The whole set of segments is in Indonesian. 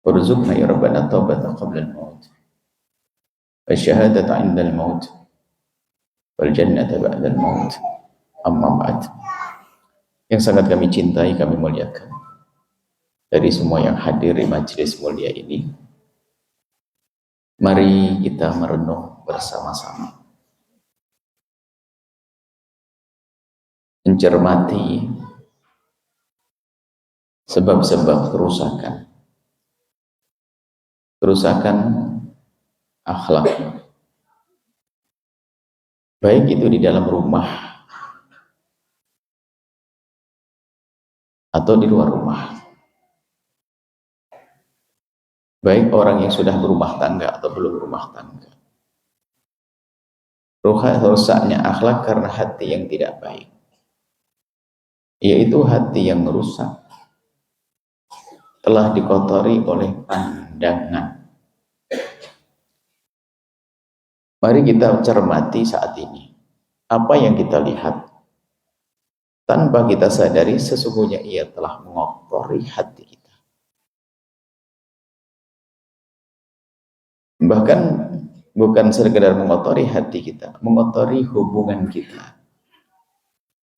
Warzuqna ya Rabbana taubata qabla al-maut wa syahadata 'inda al-maut wal jannata ba'da al-maut. Amma ba'd. Yang sangat kami cintai, kami muliakan, dari semua yang hadir di majelis mulia ini, mari kita merenung bersama-sama, mencermati sebab-sebab kerusakan akhlak, baik itu di dalam rumah atau di luar rumah, baik orang yang sudah berumah tangga atau belum berumah tangga. Rusaknya akhlak karena hati yang tidak baik, yaitu hati yang rusak telah dikotori oleh pandangan. Mari kita cermati saat ini apa yang kita lihat. Tanpa kita sadari, sesungguhnya ia telah mengotori hati kita. Bahkan bukan sekedar mengotori hati kita, mengotori hubungan kita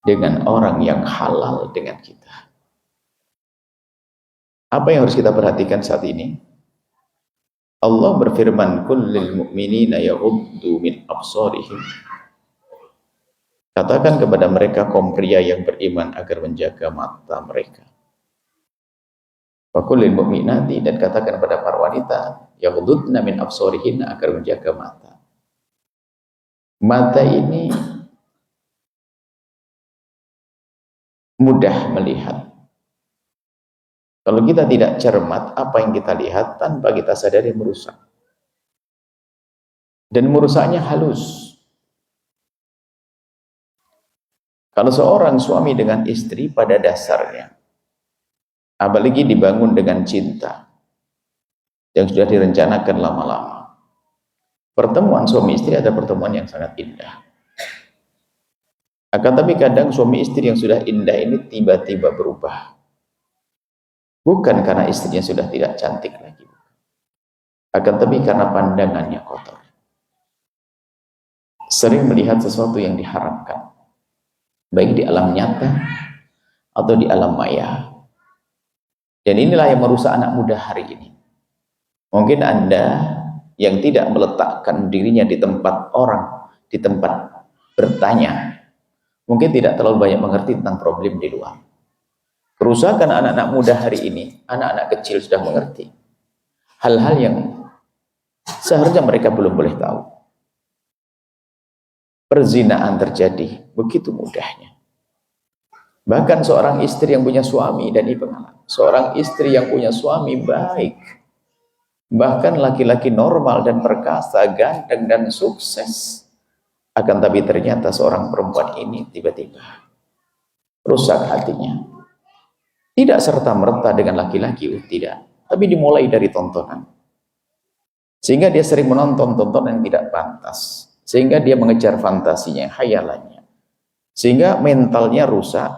dengan orang yang halal dengan kita. Apa yang harus kita perhatikan saat ini? Allah berfirman, kullil mu'minina yaghuddu min absarihim. Katakan kepada mereka kaum pria yang beriman agar menjaga mata mereka. Wa kullil mu'minati, dan katakan kepada para wanita yaghudduna min absarihinna, agar menjaga mata. Mata ini mudah melihat. Kalau kita tidak cermat, apa yang kita lihat tanpa kita sadari merusak. Dan merusaknya halus. Kalau seorang suami dengan istri pada dasarnya, apalagi dibangun dengan cinta yang sudah direncanakan lama-lama, pertemuan suami istri ada pertemuan yang sangat indah. Akan tapi kadang suami istri yang sudah indah ini tiba-tiba berubah. Bukan karena istrinya sudah tidak cantik lagi, akan tapi karena pandangannya kotor. Sering melihat sesuatu yang diharamkan, baik di alam nyata atau di alam maya. Dan inilah yang merusak anak muda hari ini. Mungkin Anda yang tidak meletakkan dirinya di tempat orang, di tempat bertanya, mungkin tidak terlalu banyak mengerti tentang problem di luar. Kerusakan anak-anak muda hari ini, anak-anak kecil sudah mengerti hal-hal yang seharusnya mereka belum boleh tahu. Perzinaan terjadi begitu mudahnya. Bahkan seorang istri yang punya suami, dan ini pengalaman, seorang istri yang punya suami baik, bahkan laki-laki normal dan perkasa, ganteng dan sukses, akan tapi ternyata seorang perempuan ini tiba-tiba rusak hatinya. Tidak serta-merta dengan laki-laki, tidak, tapi dimulai dari tontonan. Sehingga dia sering menonton tontonan yang tidak pantas, sehingga dia mengejar fantasinya, khayalannya, sehingga mentalnya rusak,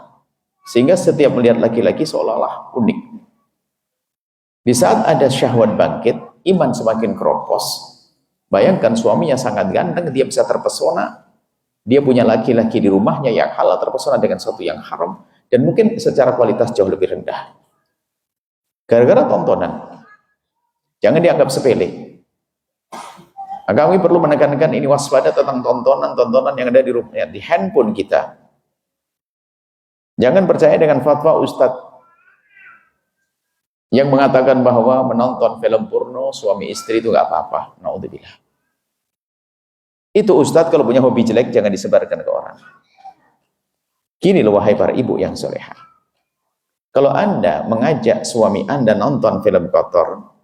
sehingga setiap melihat laki-laki seolah-olah unik. Di saat ada syahwat bangkit, iman semakin keropos. Bayangkan suaminya sangat ganteng, dia bisa terpesona, dia punya laki-laki di rumahnya yang halal, terpesona dengan sesuatu yang haram, dan mungkin secara kualitas jauh lebih rendah. Gara-gara tontonan. Jangan dianggap sepele. Kami perlu menekankan ini, waspada tentang tontonan-tontonan yang ada di rumahnya, di handphone kita. Jangan percaya dengan fatwa ustadz yang mengatakan bahwa menonton film porno suami istri itu nggak apa-apa. Naudzubillah. Itu ustadz kalau punya hobi jelek jangan disebarkan ke orang. Gini loh wahai para ibu yang solehah. Kalau Anda mengajak suami Anda nonton film kotor,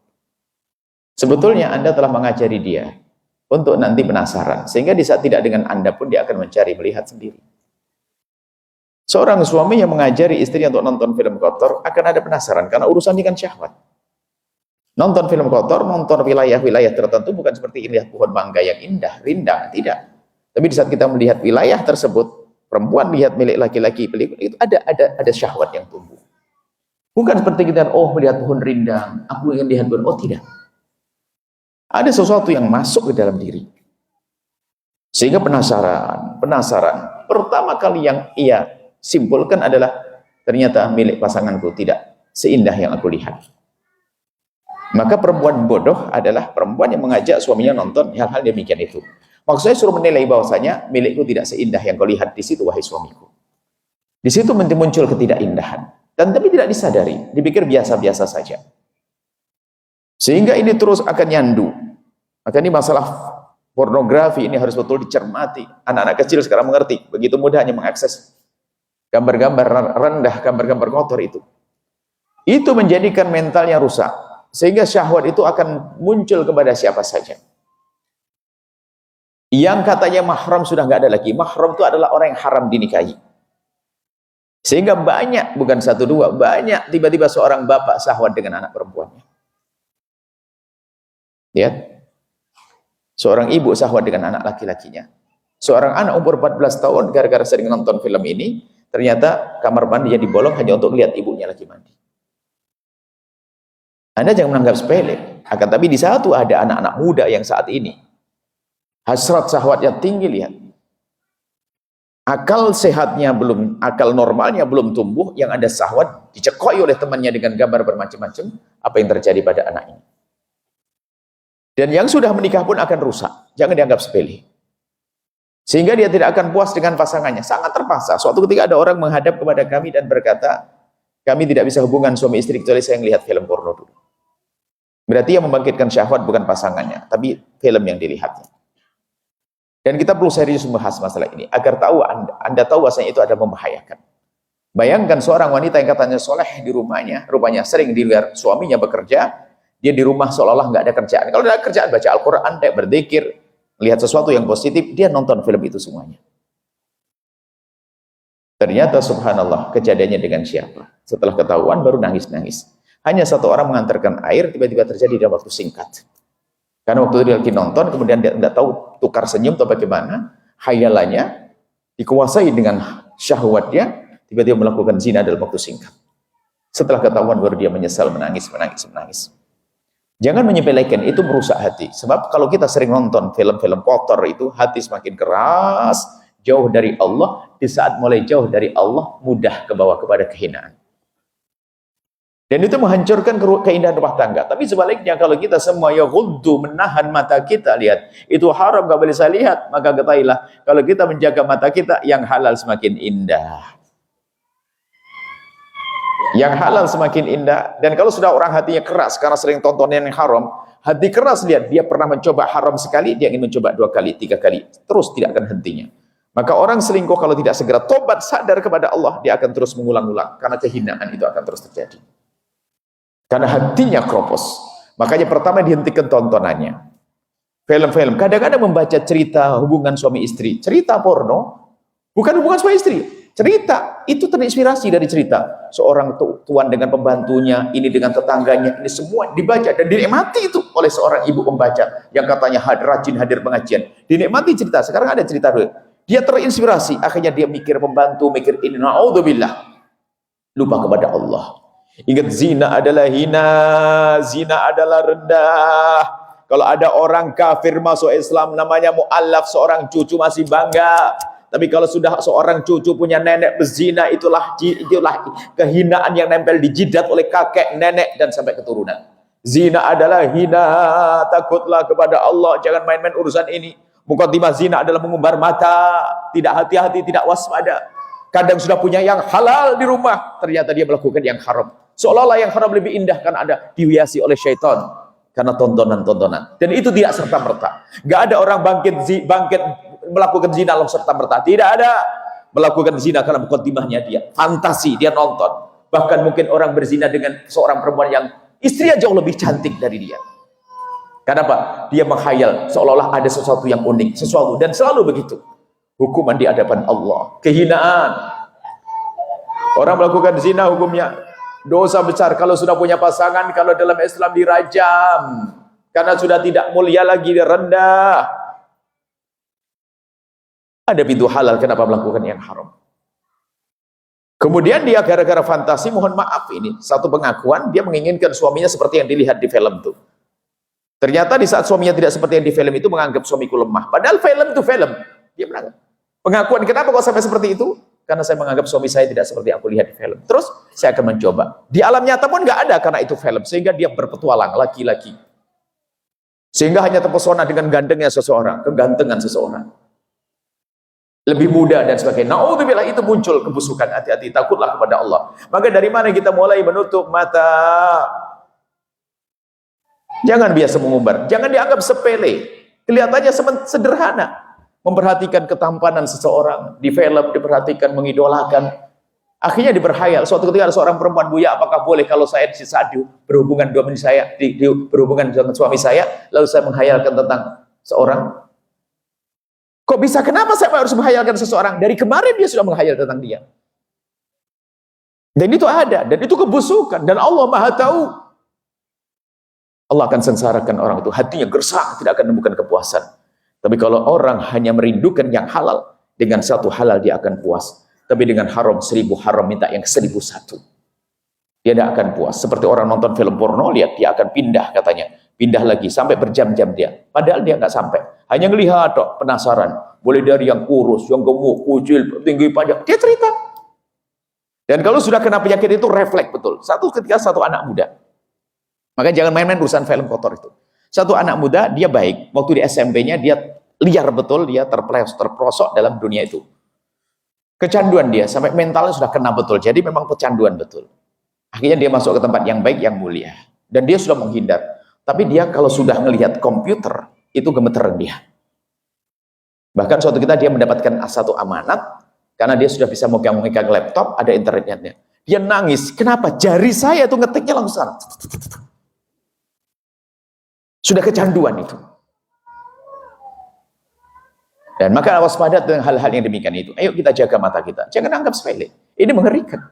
sebetulnya Anda telah mengajari dia untuk nanti penasaran. Sehingga di saat tidak dengan Anda pun dia akan mencari, melihat sendiri. Seorang suami yang mengajari istrinya untuk nonton film kotor akan ada penasaran, karena urusannya kan syahwat. Nonton film kotor, nonton wilayah-wilayah tertentu bukan seperti lihat pohon mangga yang indah, rindang, tidak. Tapi di saat kita melihat wilayah tersebut, perempuan lihat milik laki-laki, itu ada syahwat yang tumbuh. Bukan seperti kita, oh melihat pohon rindang, aku ingin lihat pohon. Oh tidak. Ada sesuatu yang masuk ke dalam diri. Sehingga penasaran. Pertama kali yang ia simpulkan adalah, ternyata milik pasanganku tidak seindah yang aku lihat. Maka perempuan bodoh adalah perempuan yang mengajak suaminya nonton hal-hal demikian itu. Maksudnya suruh menilai bahwasanya milikku tidak seindah yang kau lihat di situ, wahai suamiku. Di situ muncul ketidakindahan. Dan tapi tidak disadari, dipikir biasa-biasa saja. Sehingga ini terus akan nyandu. Maka ini masalah pornografi ini harus betul dicermati. Anak-anak kecil sekarang mengerti, begitu mudahnya mengakses gambar-gambar rendah, gambar-gambar kotor itu. Itu menjadikan mentalnya rusak. Sehingga syahwat itu akan muncul kepada siapa saja. Yang katanya mahram sudah nggak ada lagi. Mahram itu adalah orang yang haram dinikahi. Sehingga banyak, bukan satu dua, banyak tiba-tiba seorang bapak syahwat dengan anak perempuannya. Lihat. Seorang ibu syahwat dengan anak laki-lakinya. Seorang anak umur 14 tahun gara-gara sering nonton film ini, ternyata kamar mandi yang dibolong hanya untuk lihat ibunya lagi mandi. Anda jangan menganggap sepele. Akan tapi di satu ada anak-anak muda yang saat ini hasrat syahwatnya tinggi, lihat. Akal sehatnya belum, akal normalnya belum tumbuh, yang ada syahwat dicekoi oleh temannya dengan gambar bermacam-macam. Apa yang terjadi pada anak ini? Dan yang sudah menikah pun akan rusak. Jangan dianggap sepele. Sehingga dia tidak akan puas dengan pasangannya. Sangat terpaksa. Suatu ketika ada orang menghadap kepada kami dan berkata, kami tidak bisa hubungan suami istri kecuali saya melihat film porno dulu. Berarti yang membangkitkan syahwat bukan pasangannya, tapi film yang dilihatnya. Dan kita perlu serius membahas masalah ini agar tahu anda tahu bahwasanya itu ada membahayakan. Bayangkan seorang wanita yang katanya soleh di rumahnya, rupanya sering di luar suaminya bekerja, dia di rumah seolah-olah nggak ada kerjaan. Kalau ada kerjaan, baca Al-Quran, berzikir, melihat sesuatu yang positif, dia nonton film itu semuanya. Ternyata subhanallah, kejadiannya dengan siapa? Setelah ketahuan baru nangis-nangis. Hanya satu orang mengantarkan air, tiba-tiba terjadi dalam waktu singkat. Karena waktu itu dia lagi nonton, kemudian dia tidak tahu tukar senyum atau bagaimana, hayalannya dikuasai dengan syahwatnya, tiba-tiba melakukan zina dalam waktu singkat. Setelah ketahuan baru dia menyesal, menangis. Jangan menyepelekan, itu merusak hati. Sebab kalau kita sering nonton film-film kotor itu, hati semakin keras, jauh dari Allah. Di saat mulai jauh dari Allah, mudah kebawa kepada kehinaan. Dan itu menghancurkan keindahan rumah tangga. Tapi sebaliknya kalau kita semua ya ghuddu, menahan mata kita, lihat itu haram gak boleh saya lihat, maka ketahuilah kalau kita menjaga mata kita, yang halal semakin indah. Yang halal semakin indah. Dan kalau sudah orang hatinya keras karena sering tontonan yang haram, hati keras, lihat dia pernah mencoba haram sekali, dia ingin mencoba 2 kali, 3 kali, terus tidak akan hentinya. Maka orang selingkuh kalau tidak segera tobat sadar kepada Allah, dia akan terus mengulang-ulang karena kehinaan itu akan terus terjadi. Karena hatinya kropos. Makanya pertama dihentikan tontonannya. Film-film. Kadang-kadang membaca cerita hubungan suami istri. Cerita porno. Bukan hubungan suami istri. Cerita. Itu terinspirasi dari cerita. Seorang tuan dengan pembantunya. Ini dengan tetangganya. Ini semua dibaca. Dan dinikmati itu oleh seorang ibu pembaca. Yang katanya rajin hadir pengajian. Dinikmati cerita. Sekarang ada cerita dulu. Dia terinspirasi. Akhirnya dia mikir pembantu. Mikir ini. Na'udzubillah. Lupa kepada Allah. Ingat, zina adalah hina, zina adalah rendah. Kalau ada orang kafir masuk Islam namanya mu'allaf, seorang cucu masih bangga. Tapi kalau sudah seorang cucu punya nenek berzina, itulah kehinaan yang nempel di jidat oleh kakek, nenek dan sampai keturunan. Zina adalah hina, takutlah kepada Allah, jangan main-main urusan ini. Muqaddimah zina adalah mengumbar mata, tidak hati-hati, tidak waspada. Kadang sudah punya yang halal di rumah, ternyata dia melakukan yang haram. Seolah-olah yang haram lebih indah karena ada dihiasi oleh syaitan. Karena tontonan-tontonan. Dan itu tidak serta-merta. Gak ada orang bangkit melakukan zina langsung serta-merta. Tidak ada. Melakukan zina karena muqaddimahnya dia. Fantasi, dia nonton. Bahkan mungkin orang berzina dengan seorang perempuan yang istrinya jauh lebih cantik dari dia. Kenapa? Dia menghayal seolah-olah ada sesuatu yang unik. Sesuatu. Dan selalu begitu. Hukuman di hadapan Allah. Kehinaan. Orang melakukan zina hukumnya dosa besar. Kalau sudah punya pasangan, kalau dalam Islam dirajam. Karena sudah tidak mulia lagi, rendah. Ada pintu halal, kenapa melakukan yang haram? Kemudian dia gara-gara fantasi, mohon maaf ini, satu pengakuan, dia menginginkan suaminya seperti yang dilihat di film tuh. Ternyata di saat suaminya tidak seperti yang di film itu, menganggap suamiku lemah. Padahal film itu film. Dia menanggap. Pengakuan, kenapa kok sampai seperti itu? Karena saya menganggap suami saya tidak seperti aku lihat di film. Terus saya akan mencoba. Di alam nyata pun nggak ada karena itu film. Sehingga dia berpetualang laki-laki. Sehingga hanya terpesona dengan gantengnya seseorang, kegantengan seseorang. Lebih muda dan sebagainya. Naudzubillah, itu muncul kebusukan. Hati-hati, takutlah kepada Allah. Maka dari mana kita mulai menutup mata? Jangan biasa mengumbar. Jangan dianggap sepele. Kelihatannya sederhana. Memperhatikan ketampanan seseorang di film, diperhatikan, mengidolakan, akhirnya diberhayal. Suatu ketika ada seorang perempuan, "Buya, apakah boleh kalau saya disadu berhubungan berhubungan dengan suami saya, lalu saya menghayalkan tentang seorang?" Kok bisa? Kenapa saya harus menghayalkan seseorang? Dari kemarin dia sudah menghayal tentang dia. Dan itu ada, dan itu kebusukan, dan Allah Maha tahu. Allah akan sengsarakan orang itu, hatinya gersang, tidak akan menemukan kepuasan. Tapi kalau orang hanya merindukan yang halal, dengan satu halal dia akan puas. Tapi dengan haram 1000 haram, minta yang 1001. Dia tidak akan puas. Seperti orang nonton film porno, lihat dia akan pindah katanya. Pindah lagi, sampai berjam-jam dia. Padahal dia nggak sampai. Hanya ngelihat, penasaran. Boleh dari yang kurus, yang gemuk, kucil, tinggi, panjang. Dia cerita. Dan kalau sudah kena penyakit itu, refleks betul. Ketika satu anak muda. Maka jangan main-main urusan film kotor itu. Satu anak muda, dia baik. Waktu di SMP-nya, dia liar betul, dia terperosok dalam dunia itu. Kecanduan dia, sampai mentalnya sudah kena betul. Jadi memang kecanduan betul. Akhirnya dia masuk ke tempat yang baik, yang mulia. Dan dia sudah menghindar. Tapi dia kalau sudah melihat komputer, itu gemeteran dia. Bahkan suatu ketika dia mendapatkan satu amanat, karena dia sudah bisa megang laptop, ada internetnya. Dia nangis, kenapa? Jari saya itu ngetiknya langsung. Sudah kecanduan itu. Dan maka waspada dengan hal-hal yang demikian itu. Ayo kita jaga mata kita. Jangan anggap sepele. Ini mengerikan.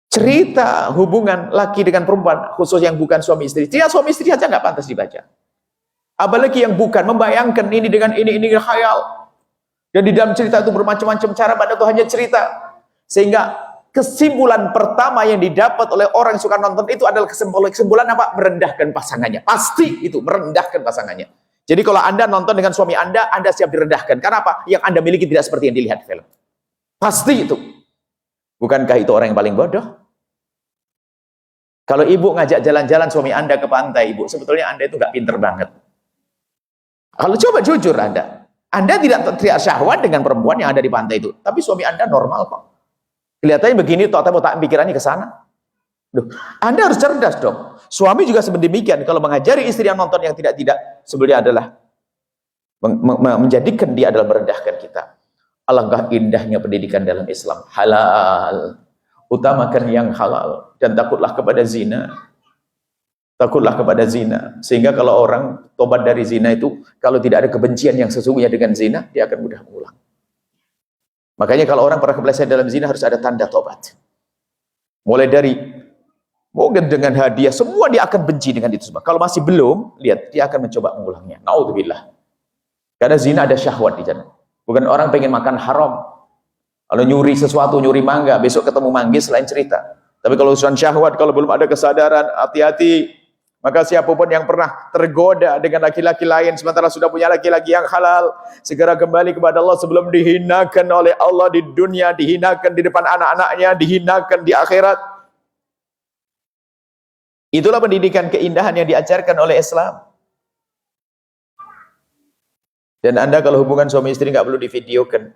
Cerita hubungan laki dengan perempuan, khusus yang bukan suami istri. Tidak, suami istri saja nggak pantas dibaca. Apalagi yang bukan, membayangkan ini dengan ini khayal. Dan di dalam cerita itu bermacam-macam cara, pada itu hanya cerita. Sehingga kesimpulan pertama yang didapat oleh orang yang suka nonton itu adalah kesimpulan apa? Merendahkan pasangannya. Pasti itu, merendahkan pasangannya. Jadi kalau Anda nonton dengan suami Anda siap direndahkan. Karena apa? Yang Anda miliki tidak seperti yang dilihat di film. Pasti itu. Bukankah itu orang yang paling bodoh? Kalau ibu ngajak jalan-jalan suami Anda ke pantai, ibu, sebetulnya Anda itu nggak pinter banget. Kalau coba jujur Anda tidak teriak syahwat dengan perempuan yang ada di pantai itu. Tapi suami Anda normal kok. Kelihatannya begini, total tak pikirannya ke sana. Duh, Anda harus cerdas dong. Suami juga sedemikian. Kalau mengajari istri yang nonton yang tidak-tidak, sebenarnya adalah menjadikan dia adalah merendahkan kita. Alangkah indahnya pendidikan dalam Islam. Halal. Utamakan yang halal. Dan takutlah kepada zina. Takutlah kepada zina. Sehingga kalau orang tobat dari zina itu, kalau tidak ada kebencian yang sesungguhnya dengan zina, dia akan mudah mengulang. Makanya kalau orang pernah kepleset dalam zina harus ada tanda tobat. Mulai dari mungkin dengan hadiah, semua dia akan benci dengan itu semua. Kalau masih belum, lihat dia akan mencoba mengulangnya. Naudzubillah. Karena zina ada syahwat di sana. Bukan orang pengen makan haram. Kalau nyuri sesuatu, nyuri mangga, besok ketemu manggis lain cerita. Tapi kalau urusan syahwat, kalau belum ada kesadaran, hati-hati. Maka siapapun yang pernah tergoda dengan laki-laki lain sementara sudah punya laki-laki yang halal, segera kembali kepada Allah sebelum dihinakan oleh Allah di dunia, dihinakan di depan anak-anaknya, dihinakan di akhirat. Itulah pendidikan keindahan yang diajarkan oleh Islam. Dan Anda kalau hubungan suami istri nggak perlu divideokan.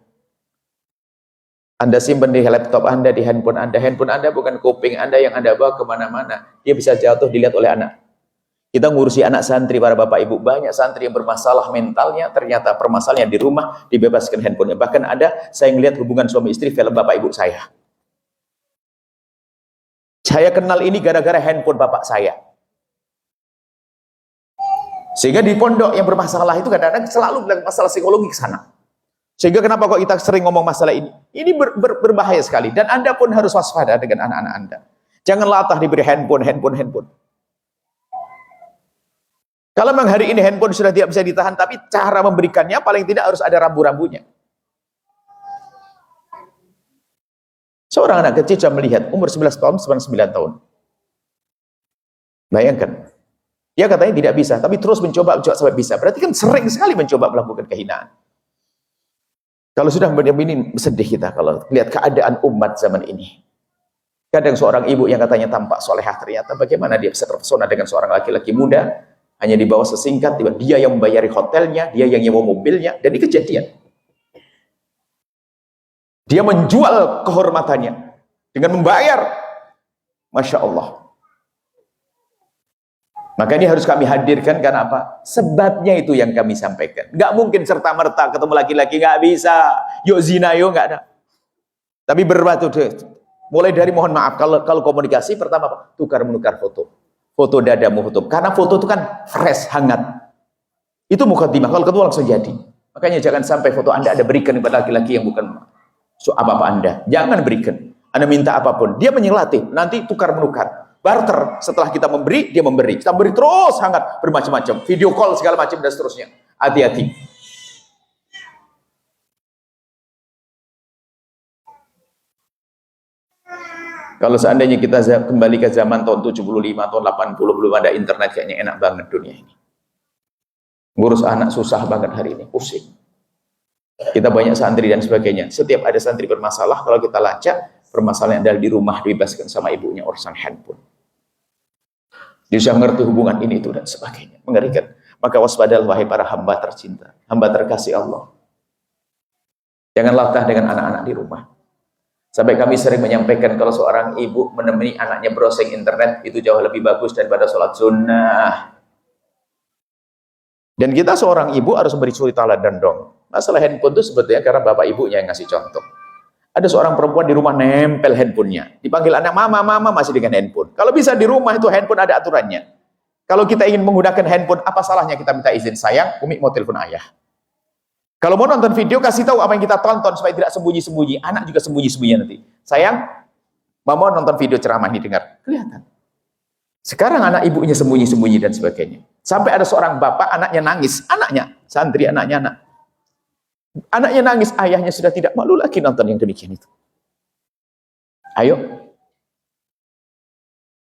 Anda simpan di laptop Anda, di handphone Anda. Handphone Anda bukan kuping Anda yang Anda bawa kemana-mana. Dia bisa jatuh dilihat oleh anak. Kita ngurusi anak santri, para bapak ibu. Banyak santri yang bermasalah mentalnya, ternyata permasalahannya di rumah, dibebaskan handphonenya. Bahkan ada, saya ngelihat hubungan suami istri film bapak ibu saya. Saya kenal ini gara-gara handphone bapak saya. Sehingga di pondok yang bermasalah itu kadang-kadang selalu bilang masalah psikologi ke sana. Sehingga kenapa kok kita sering ngomong masalah ini? Ini berbahaya sekali. Dan Anda pun harus waspada dengan anak-anak Anda. Jangan latah diberi handphone. Kalau memang hari ini handphone sudah tidak bisa ditahan, tapi cara memberikannya paling tidak harus ada rambu-rambunya. Seorang anak kecil sudah melihat umur 11 tahun, 9 tahun. Bayangkan. Dia katanya tidak bisa, tapi terus mencoba sampai bisa. Berarti kan sering sekali mencoba melakukan kehinaan. Kalau sudah begini, sedih kita kalau lihat keadaan umat zaman ini. Kadang seorang ibu yang katanya tampak solehah, ternyata bagaimana dia bisa terpesona dengan seorang laki-laki muda, hanya di bawah sesingkat, dia yang membayari hotelnya, dia yang nyewa mobilnya, dan ini kejadian. Dia menjual kehormatannya dengan membayar. Masya Allah. Maka ini harus kami hadirkan karena apa? Sebabnya itu yang kami sampaikan. Nggak mungkin serta-merta ketemu laki-laki, nggak bisa. Yuk zina, yuk, nggak ada. Tapi berbatu deh. Mulai dari mohon maaf, kalau komunikasi pertama apa? Tukar-menukar foto. Foto dadamu, foto. Karena foto itu kan fresh, hangat. Itu mukadimah, kalau ketemu langsung jadi. Makanya jangan sampai foto Anda ada berikan kepada laki-laki yang bukan apa-apa Anda. Jangan berikan. Anda minta apapun. Dia menyelatih. Nanti tukar-menukar. Barter. Setelah kita memberi, dia memberi. Kita beri terus hangat. Bermacam-macam. Video call segala macam dan seterusnya. Hati-hati. Kalau seandainya kita kembali ke zaman tahun 75, tahun 80, belum ada internet, kayaknya enak banget dunia ini. Ngurus anak susah banget hari ini. Pusing. Kita banyak santri dan sebagainya. Setiap ada santri bermasalah, kalau kita lacak, permasalahan adalah di rumah, dibebaskan sama ibunya urusan handphone. Dia sudah mengerti hubungan ini itu dan sebagainya. Mengerikan. Maka waspadalah wahai para hamba tercinta, hamba terkasih Allah. Jangan latah dengan anak-anak di rumah. Sampai kami sering menyampaikan kalau seorang ibu menemani anaknya browsing internet itu jauh lebih bagus daripada sholat sunnah. Dan kita seorang ibu harus memberi suri teladan dong. Masalah handphone itu sebetulnya karena bapak ibunya yang ngasih contoh. Ada seorang perempuan di rumah nempel handphonenya. Dipanggil anak, mama, mama masih dengan handphone. Kalau bisa di rumah itu handphone ada aturannya. Kalau kita ingin menggunakan handphone, apa salahnya kita minta izin? Sayang, Umi mau telepon ayah. Kalau mau nonton video, kasih tahu apa yang kita tonton supaya tidak sembunyi-sembunyi. Anak juga sembunyi-sembunyi nanti. Sayang, mama nonton video ceramah ini, dengar. Kelihatan. Sekarang anak ibunya sembunyi-sembunyi dan sebagainya. Sampai ada seorang bapak, anaknya nangis. Anaknya, santri, anaknya anak. Anaknya nangis, ayahnya sudah tidak malu lagi nonton yang demikian itu. Ayo.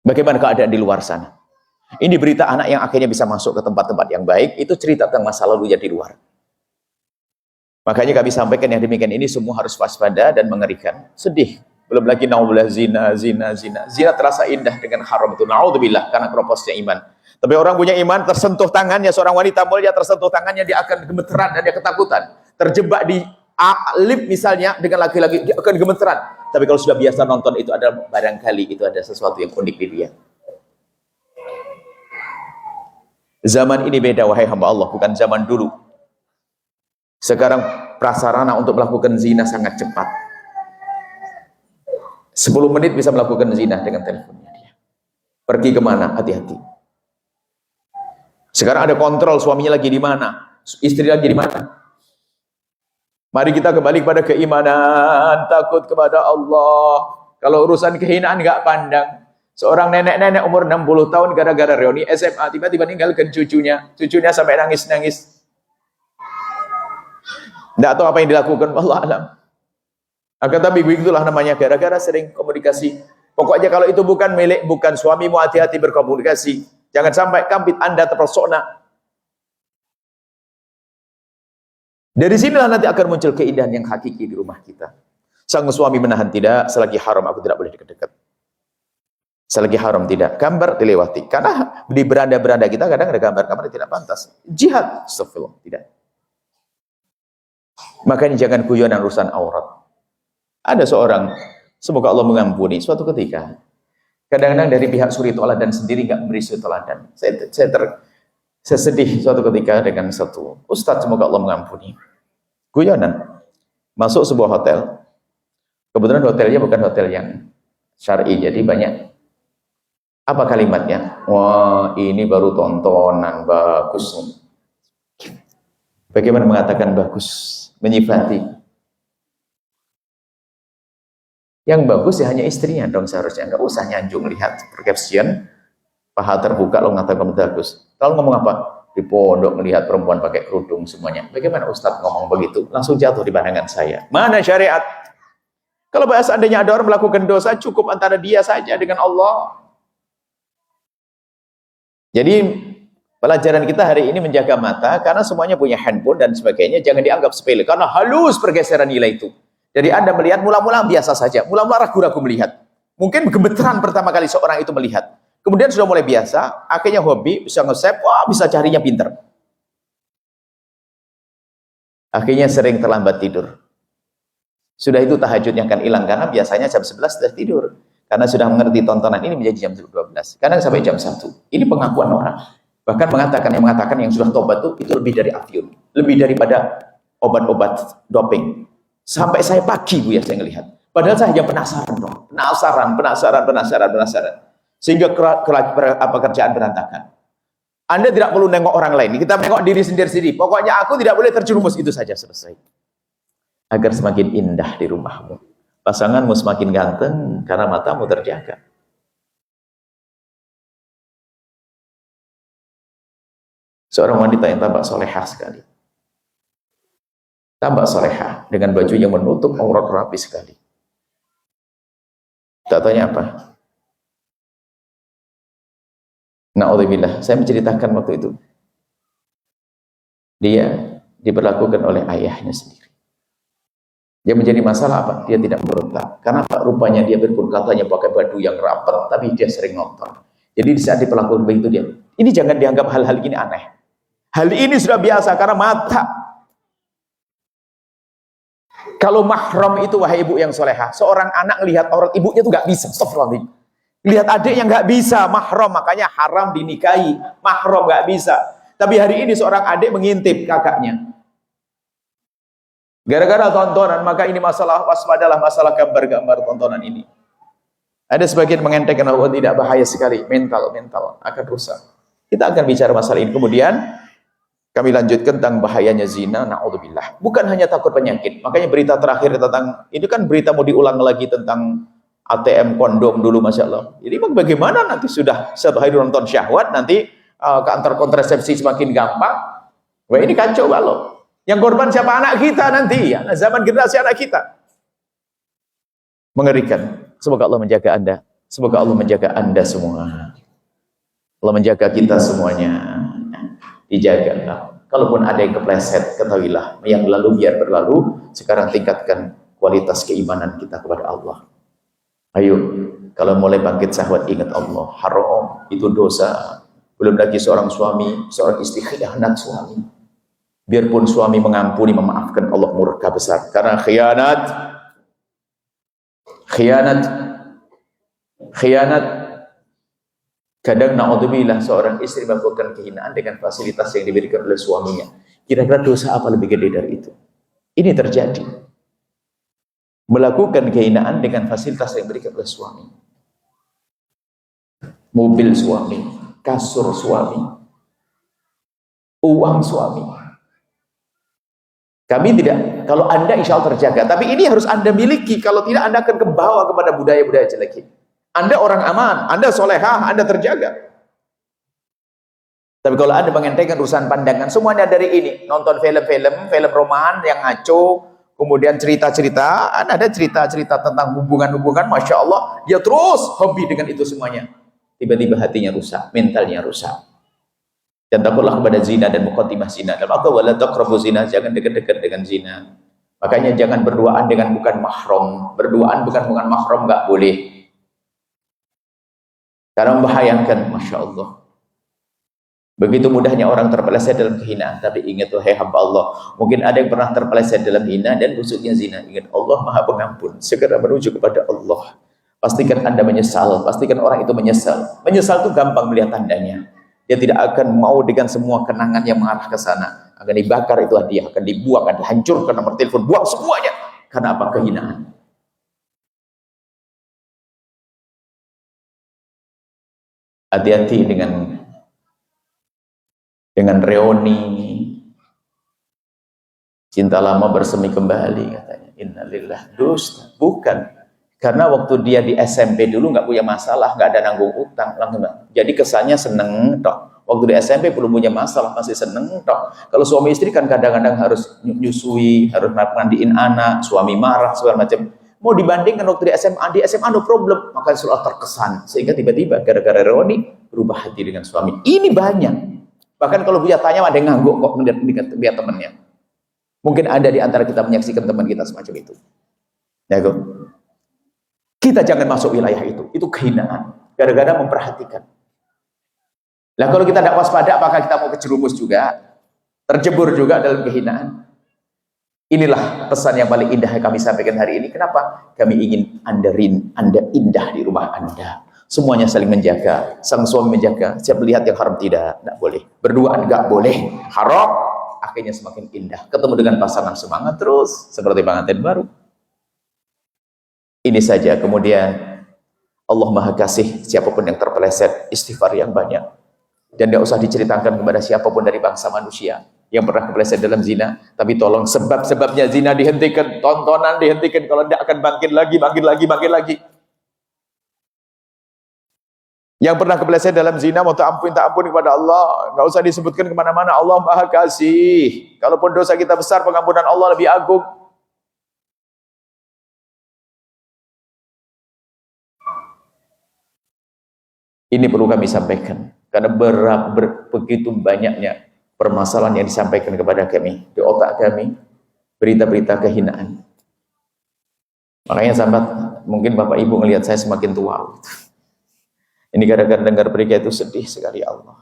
Bagaimana keadaan di luar sana? Ini berita anak yang akhirnya bisa masuk ke tempat-tempat yang baik, itu cerita tentang masa lalunya di luar. Makanya kami sampaikan yang demikian ini semua harus waspada dan mengerikan. Sedih. Belum lagi naudzubillah zina. Zina terasa indah dengan haram itu. Naudzubillah karena keroposnya iman. Tapi orang punya iman tersentuh tangannya, seorang wanita mulia tersentuh tangannya, dia akan gemeteran dan dia ketakutan. Terjebak di lip misalnya dengan laki-laki, dia akan gemeteran. Tapi kalau sudah biasa nonton itu adalah barangkali itu ada sesuatu yang unik di dia. Zaman ini beda wahai hamba Allah, bukan zaman dulu. Sekarang prasarana untuk melakukan zina sangat cepat. 10 menit bisa melakukan zina dengan teleponnya dia. Pergi kemana? Hati-hati. Sekarang ada kontrol suaminya lagi di mana, istri lagi di mana. Mari kita kembali kepada keimanan, takut kepada Allah. Kalau urusan kehinaan nggak pandang. Seorang nenek-nenek umur 60 tahun gara-gara reuni SMA tiba-tiba ninggalkan cucunya. Cucunya sampai nangis-nangis. Tidak tahu apa yang dilakukan, Allah alam. Akan tapi begitulah namanya, gara-gara sering komunikasi. Pokoknya kalau itu bukan milik, bukan suamimu, hati-hati berkomunikasi. Jangan sampai kambit Anda terpesona. Dari sinilah nanti akan muncul keindahan yang hakiki di rumah kita. Sang suami menahan, tidak, selagi haram aku tidak boleh dekat-dekat. Selagi haram tidak, gambar dilewati. Karena di beranda-beranda kita kadang ada gambar-gambar yang tidak pantas. Jihad, astagfirullah, tidak. Makanya jangan guyonan urusan aurat. Ada seorang, semoga Allah mengampuni, suatu ketika, kadang-kadang dari pihak suri toladan sendiri nggak memberi suri toladan. Saya sedih suatu ketika dengan satu ustadz, semoga Allah mengampuni. Guyonan, masuk sebuah hotel. Kebetulan hotelnya bukan hotel yang syar'i, jadi banyak. Apa kalimatnya? Wah, ini baru tontonan, bagus. Bagaimana mengatakan bagus? Menyifati. Yang bagus ya hanya istrinya dong seharusnya. Enggak usah nyanjung lihat caption, paha terbuka lo mengatakan kamu bagus. Kalau ngomong apa? Di pondok melihat perempuan pakai kerudung semuanya. Bagaimana Ustadz ngomong begitu? Langsung jatuh di pandangan saya. Mana syariat? Kalau seandainya ada orang melakukan dosa, cukup antara dia saja dengan Allah. Jadi pelajaran kita hari ini menjaga mata, karena semuanya punya handphone dan sebagainya, jangan dianggap sepele, karena halus pergeseran nilai itu. Jadi Anda melihat mula-mula biasa saja, mula-mula ragu-ragu melihat. Mungkin gemeteran pertama kali seorang itu melihat. Kemudian sudah mulai biasa, akhirnya hobi, bisa nge-save, wah bisa carinya pinter. Akhirnya sering terlambat tidur. Sudah itu tahajudnya akan hilang, karena biasanya jam 11 sudah tidur. Karena sudah mengerti tontonan ini menjadi jam 12. Kadang sampai jam 1. Ini pengakuan orang. Bahkan mengatakan yang sudah tobat itu lebih dari afyun. Lebih daripada obat-obat doping. Sampai saya pagi Bu ya saya ngelihat. Padahal saya hanya penasaran dong. Penasaran. Sehingga pekerjaan berantakan. Anda tidak perlu nengok orang lain. Kita nengok diri sendiri. Pokoknya aku tidak boleh terjerumus, itu saja selesai. Agar semakin indah di rumahmu. Pasanganmu semakin ganteng karena matamu terjaga. Seorang wanita yang tampak solehah sekali. Tampak solehah dengan baju yang menutup aurat rapi sekali. Tak tanya apa? Na'udzubillah, saya menceritakan waktu itu. Dia diperlakukan oleh ayahnya sendiri. Yang menjadi masalah apa? Dia tidak berontak. Karena rupanya dia berpun katanya pakai baju yang rapat, tapi dia sering ngotor. Jadi di saat diperlakukan begitu dia, ini jangan dianggap hal-hal ini aneh. Hal ini sudah biasa karena mata. Kalau mahram itu, wahai ibu yang soleha, seorang anak lihat aurat ibunya itu nggak bisa. Astagfirullahaladzim. Lihat adik yang nggak bisa mahram, makanya haram dinikahi. Mahram nggak bisa. Tapi hari ini seorang adik mengintip kakaknya. Gara-gara tontonan, maka ini masalah, waspadalah masalah gambar-gambar tontonan ini. Ada sebagian mengentengkan bahwa tidak bahaya sekali, mental akan rusak. Kita akan bicara masalah ini. Kemudian kami lanjutkan tentang bahayanya zina, na'udzubillah. Bukan hanya takut penyakit. Makanya berita terakhir tentang, itu kan berita mau diulang lagi tentang ATM kondom dulu, Masya Allah. Jadi bagaimana nanti sudah satu hari nonton syahwat, nanti kantor kontrasepsi semakin gampang. Wah ini kacau balau. Yang korban siapa? Anak kita nanti, ya. Zaman generasi anak kita. Mengerikan. Semoga Allah menjaga Anda. Semoga Allah menjaga Anda semua. Allah menjaga kita semuanya. Dijaga. Kalaupun ada yang kepleset, ketahuilah. Yang lalu biar berlalu. Sekarang tingkatkan kualitas keimanan kita kepada Allah. Ayo, kalau mulai bangkit syahwat, ingat Allah. Haram, itu dosa. Belum lagi seorang suami, seorang istri khianat suami. Biarpun suami mengampuni, memaafkan, Allah murka besar. Karena khianat. Kadang na'udzubillah seorang istri melakukan kehinaan dengan fasilitas yang diberikan oleh suaminya. Kira-kira dosa apa lebih gede dari itu? Ini terjadi. Melakukan kehinaan dengan fasilitas yang diberikan oleh suami. Mobil suami, kasur suami, uang suami. Kami tidak, kalau Anda insya Allah terjaga, tapi ini harus Anda miliki, kalau tidak Anda akan kebawa kepada budaya-budaya jelek ini. Anda orang aman, Anda solehah, Anda terjaga. Tapi kalau Anda mengentengkan urusan pandangan, semuanya dari ini, nonton film roman yang ngaco, kemudian cerita-cerita, ada cerita-cerita tentang hubungan-hubungan, Masya Allah, dia terus hobi dengan itu semuanya. Tiba-tiba hatinya rusak, mentalnya rusak. Dan takutlah kepada zina dan muqaddimah zina. Dalam apa? Wala taqrabu zina, jangan dekat-dekat dengan zina. Makanya jangan berduaan dengan bukan mahram. Berduaan bukan mahram enggak boleh. Karena membahayakan, Masya Allah. Begitu mudahnya orang terpeleset dalam kehinaan. Tapi ingat wahai hamba Allah, mungkin ada yang pernah terpeleset dalam hina dan busuknya zina. Ingat Allah Maha Pengampun. Segera menuju kepada Allah. Pastikan Anda menyesal. Pastikan orang itu menyesal. Menyesal itu gampang melihat tandanya. Dia tidak akan mau dengan semua kenangan yang mengarah ke sana. Akan dibakar itu hadiah, akan dibuang, akan dihancurkan nomor telepon, buang semuanya. Karena apa? Kehinaan. Hati-hati dengan reoni. Cinta lama bersemi kembali katanya. Innalillah. Dusta. Bukan. Karena waktu dia di SMP dulu nggak punya masalah, nggak ada nanggung utang, langsung. Jadi kesannya seneng tok. Waktu di SMP belum punya masalah, masih seneng tok. Kalau suami istri kan kadang-kadang harus nyusui, harus mandiin anak, suami marah segala macam. Mau dibandingkan waktu di SMA no problem, maka seolah terkesan sehingga tiba-tiba gara-gara ironi berubah hati dengan suami. Ini banyak. Bahkan kalau dia tanya ada yang ngangguk kok lihat temannya. Mungkin ada di antara kita menyaksikan teman kita semacam itu. Ya, kita jangan masuk wilayah itu. Itu kehinaan. Gara-gara memperhatikan. Nah kalau kita tidak waspada, apakah kita mau kejerumus juga? Terjebur juga dalam kehinaan? Inilah pesan yang paling indah yang kami sampaikan hari ini. Kenapa? Kami ingin Anda indah di rumah Anda. Semuanya saling menjaga. Sang suami menjaga. Siap melihat yang haram tidak boleh. Berduaan enggak boleh. Haram. Akhirnya semakin indah. Ketemu dengan pasangan semangat terus. Seperti pengantin baru. Ini saja. Kemudian Allah Maha Kasih. Siapapun yang terpeleset, istighfar yang banyak. Dan tidak usah diceritakan kepada siapapun dari bangsa manusia yang pernah kepleset dalam zina, tapi tolong sebab-sebabnya zina dihentikan, tontonan dihentikan, kalau tidak akan bangkit lagi. Yang pernah kepleset dalam zina, mau tak ampun kepada Allah, nggak usah disebutkan kemana-mana, Allah Maha Kasih. Kalaupun dosa kita besar, pengampunan Allah lebih agung. Ini perlu kami sampaikan, karena begitu banyaknya permasalahan yang disampaikan kepada kami di otak kami, berita-berita kehinaan. Makanya sahabat, mungkin Bapak Ibu melihat saya semakin tua. Ini gara-gara dengar berita itu sedih sekali Allah.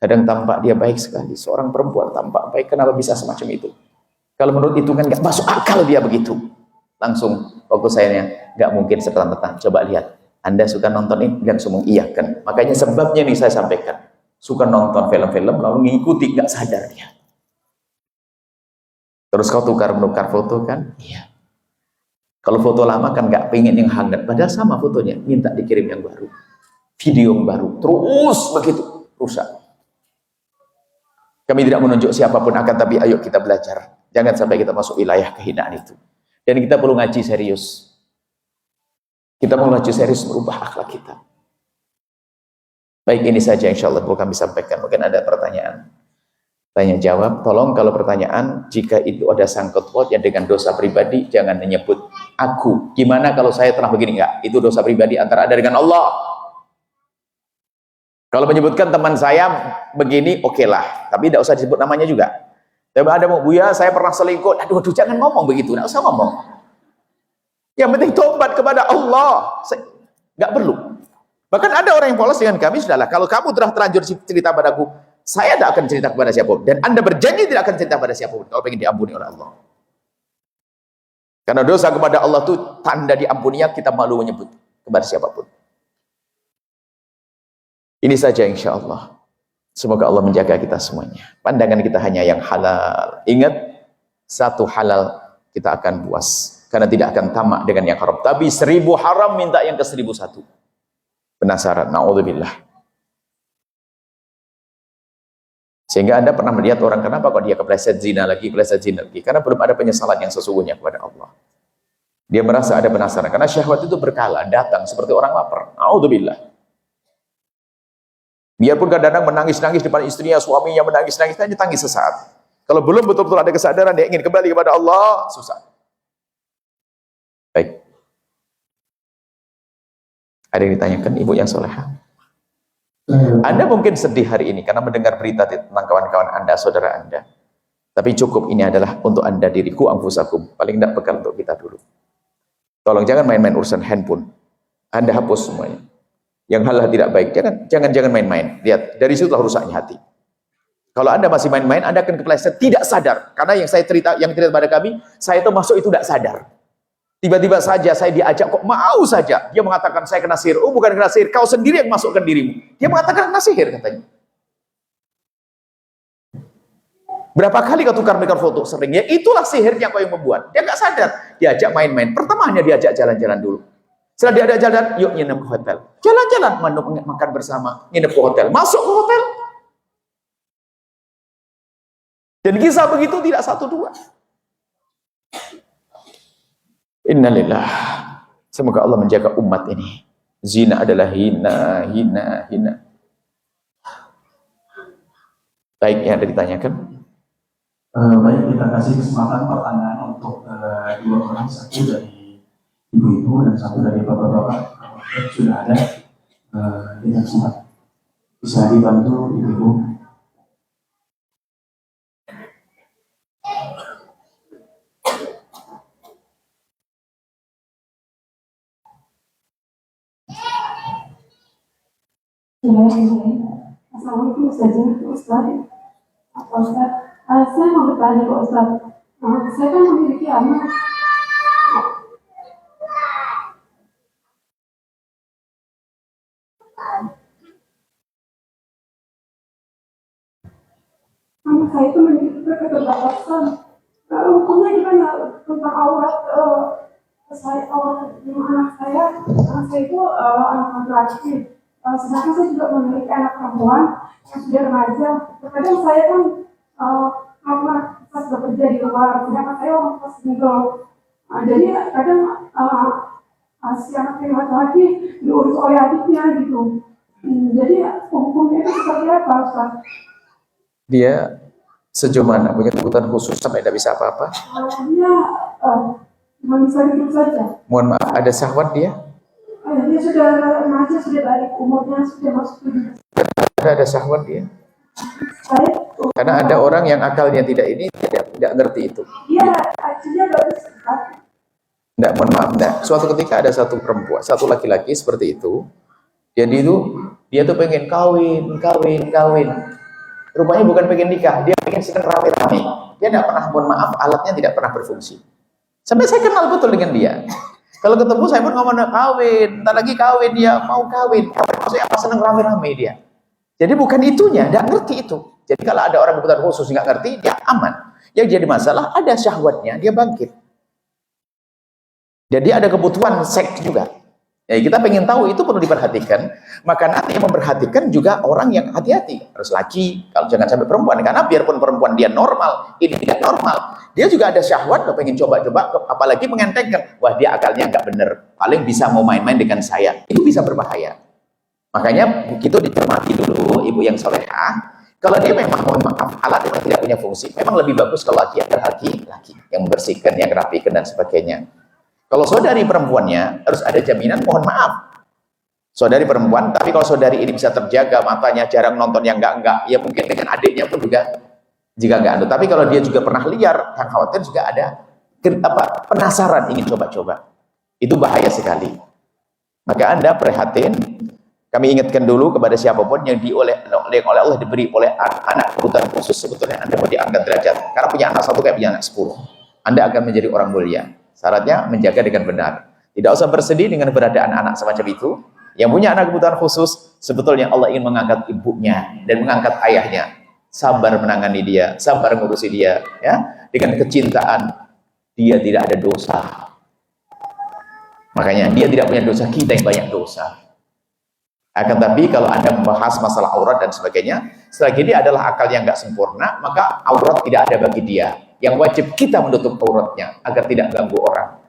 Kadang tampak dia baik sekali, seorang perempuan tampak baik, kenapa bisa semacam itu? Kalau menurut itu kan nggak masuk akal dia begitu. Langsung waktu saya nggak mungkin serta-merta. Coba lihat, Anda suka nonton ini, langsung mengiyakan. Makanya sebabnya ini saya sampaikan. Suka nonton film-film lalu mengikuti, nggak sadar dia. Terus kau tukar-menukar foto kan? Iya. Kalau foto lama kan nggak pengen yang hangat, padahal sama fotonya, minta dikirim yang baru, video yang baru, terus begitu rusak. Kami tidak menunjuk siapapun akan, tapi ayo kita belajar. Jangan sampai kita masuk wilayah kehinaan itu. Dan kita perlu ngaji serius. Kita perlu ngaji serius merubah akhlak kita. Baik, ini saja insya Allah perlu kami sampaikan. Mungkin ada pertanyaan, tanya jawab. Tolong kalau pertanyaan, jika itu ada sangkut pautnya dengan dosa pribadi, jangan menyebut aku. Gimana kalau saya telah begini? Enggak, itu dosa pribadi antara Anda dengan Allah. Kalau menyebutkan teman saya begini, oke lah, tapi tidak usah disebut namanya juga. Tapi ada mau, Buya saya pernah selingkuh. Aduh, jangan ngomong begitu, tidak usah ngomong. Yang penting tobat kepada Allah. Nggak perlu. Bahkan ada orang yang polos dengan kami, sudahlah, kalau kamu telah terlanjur cerita padaku, saya tidak akan cerita kepada siapapun. Dan Anda berjanji tidak akan cerita pada siapapun, kalau ingin diampuni oleh Allah. Karena dosa kepada Allah itu tanda diampuninya, kita malu menyebut kepada siapapun. Ini saja insya Allah. Semoga Allah menjaga kita semuanya. Pandangan kita hanya yang halal. Ingat, satu halal kita akan puas. Karena tidak akan tamak dengan yang haram. Tapi 1000 haram minta yang ke 1001. Penasaran, na'udzubillah. Sehingga Anda pernah melihat orang, kenapa kok dia kepleset zina lagi. Karena belum ada penyesalan yang sesungguhnya kepada Allah. Dia merasa ada penasaran. Karena syahwat itu berkala, datang seperti orang lapar. Na'udzubillah. Biarpun kadang-kadang menangis-nangis depan istrinya, suaminya menangis-nangis, hanya tangis sesaat. Kalau belum betul-betul ada kesadaran, dia ingin kembali kepada Allah, susah. Baik. Ada yang ditanyakan, ibu yang soleha. Anda mungkin sedih hari ini karena mendengar berita tentang kawan-kawan Anda, saudara Anda. Tapi cukup, ini adalah untuk Anda, diriku, anfusakum. Paling tidak bekal untuk kita dulu. Tolong jangan main-main urusan handphone. Anda hapus semuanya. Yang hal-hal tidak baik, jangan main-main. Lihat, dari situlah rusaknya hati. Kalau Anda masih main-main, Anda akan kepleset, tidak sadar. Karena yang cerita pada kami, saya itu masuk itu tidak sadar. Tiba-tiba saja saya diajak, kok mau saja. Dia mengatakan saya kena sihir. Oh, bukan kena sihir, kau sendiri yang masukkan dirimu. Dia mengatakan kena sihir, katanya. Berapa kali kau tukar-tukar foto? Sering. Ya itulah sihirnya kau yang membuat. Dia nggak sadar. Diajak main-main. Pertama hanya diajak jalan-jalan dulu. Setelah dia ada jalan, yuk nginep ke hotel. Jalan-jalan, makan bersama, nginep ke hotel. Masuk ke hotel. Dan kisah begitu tidak 1-2. Innalillah. Semoga Allah menjaga umat ini. Zina adalah hina. Baik, yang ada ditanyakan. Baik, kita kasih kesempatan pertanyaan untuk 2 orang. Satu dari ibu-ibu dan satu dari bapak-bapak sudah ada, tidak sempat bisa dibantu ibu-ibu. Assalamualaikum Ustaz. Saya mau bertanya ke Ustaz. Saya kan memiliki anak. Anak saya itu memiliki keterbatasan. Hukumnya gimana tentang aurat saya, anak saya itu anak laki-laki. Sedangkan saya juga memiliki anak perempuan yang sudah remaja. Terkadang saya kan karena saya sudah kerja di luar, sedangkan saya orang tua single. Jadi kadang si anak laki-laki diurus oleh adiknya gitu. Jadi hukumnya itu seperti apa, Ustaz? Dia sejauh mana punya kebutuhan khusus sampai tidak bisa apa-apa? Dia cuma bisa hidup saja. Mohon maaf, ada syahwat dia? Dia sudah remaja, sudah balik umurnya, sudah masuk 7. Ada syahwat dia? Karena ada orang yang akalnya tidak tidak ngerti itu. Iya, akhirnya bagus. Enggak, mohon maaf, enggak. Suatu ketika ada satu perempuan, satu laki-laki seperti itu. Jadi dia tuh pengen kawin. Rupanya bukan pengen nikah, dia pengen sedang rame-rame. Dia tidak pernah, mohon maaf, alatnya tidak pernah berfungsi. Sampai saya kenal betul dengan dia. Kalau ketemu saya pun ngomong kawin, entar lagi kawin, dia mau kawin. Maksudnya apa, senang rame-rame dia. Jadi bukan itunya, tidak ngerti itu. Jadi kalau ada orang kebutuhan khusus nggak ngerti, dia aman. Yang jadi masalah ada syahwatnya, dia bangkit. Jadi ada kebutuhan seks juga. Ya, kita pengen tahu, itu perlu diperhatikan. Maka nanti yang memperhatikan juga orang yang hati-hati. Harus laki, kalau jangan sampai perempuan. Karena biarpun perempuan dia normal, ini tidak normal. Dia juga ada syahwat, pengen coba-coba, apalagi mengentengkan. Wah, dia akalnya nggak bener. Paling bisa mau main-main dengan saya. Itu bisa berbahaya. Makanya begitu dicermati dulu, ibu yang solehah. Kalau dia memang, mohon maaf, alat itu tidak punya fungsi. Memang lebih bagus kalau laki ada laki yang membersihkan, yang rapikan dan sebagainya. Kalau saudari perempuannya harus ada jaminan, mohon maaf. Saudari perempuan, tapi kalau saudari ini bisa terjaga matanya, jarang nonton yang enggak, ya mungkin dengan adiknya pun juga jika enggak ada. Tapi kalau dia juga pernah liar, yang khawatir juga ada penasaran ingin coba-coba. Itu bahaya sekali. Maka Anda prihatin. Kami ingatkan dulu kepada siapapun yang oleh Allah diberi oleh anak kebutuhan khusus, sebetulnya Anda mau diangkat derajat. Karena punya anak satu kayak punya anak 10. Anda akan menjadi orang mulia. Syaratnya menjaga dengan benar. Tidak usah bersedih dengan keberadaan anak semacam itu. Yang punya anak kebutuhan khusus, sebetulnya Allah ingin mengangkat ibunya dan mengangkat ayahnya. Sabar menangani dia, sabar ngurusi dia, ya. Dengan kecintaan, dia tidak ada dosa. Makanya dia tidak punya dosa, kita yang banyak dosa. Akan tapi kalau Anda membahas masalah aurat dan sebagainya, selagi dia adalah akal yang nggak sempurna, maka aurat tidak ada bagi dia. Yang wajib kita menutup auratnya agar tidak ganggu orang.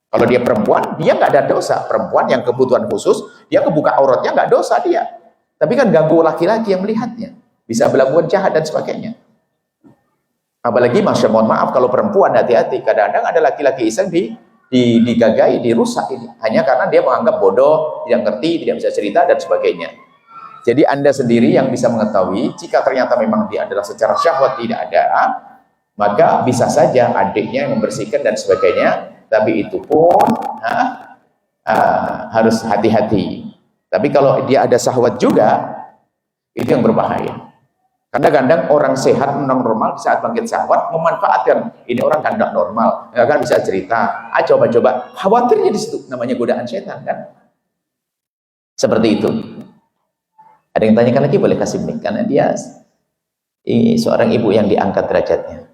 Kalau dia perempuan, dia nggak ada dosa. Perempuan yang kebutuhan khusus, dia kebuka auratnya nggak dosa dia. Tapi kan ganggu laki-laki yang melihatnya, bisa melakukan jahat dan sebagainya. Apalagi, mohon maaf, kalau perempuan hati-hati. Kadang-kadang ada laki-laki iseng digagai, dirusak ini. Hanya karena dia menganggap bodoh, tidak ngerti, tidak bisa cerita dan sebagainya. Jadi Anda sendiri yang bisa mengetahui, jika ternyata memang dia adalah secara syahwat tidak ada, maka bisa saja adiknya yang membersihkan dan sebagainya, tapi itu pun harus hati-hati. Tapi kalau dia ada syahwat juga, itu yang berbahaya. Karena kadang orang sehat, orang normal, saat bangkit syahwat, memanfaatkan, ini orang kan tidak normal, nggak kan bisa cerita, coba-coba, khawatirnya di situ, namanya godaan setan kan. Seperti itu. Ada yang tanyakan lagi, boleh kasih mic, karena dia seorang ibu yang diangkat derajatnya.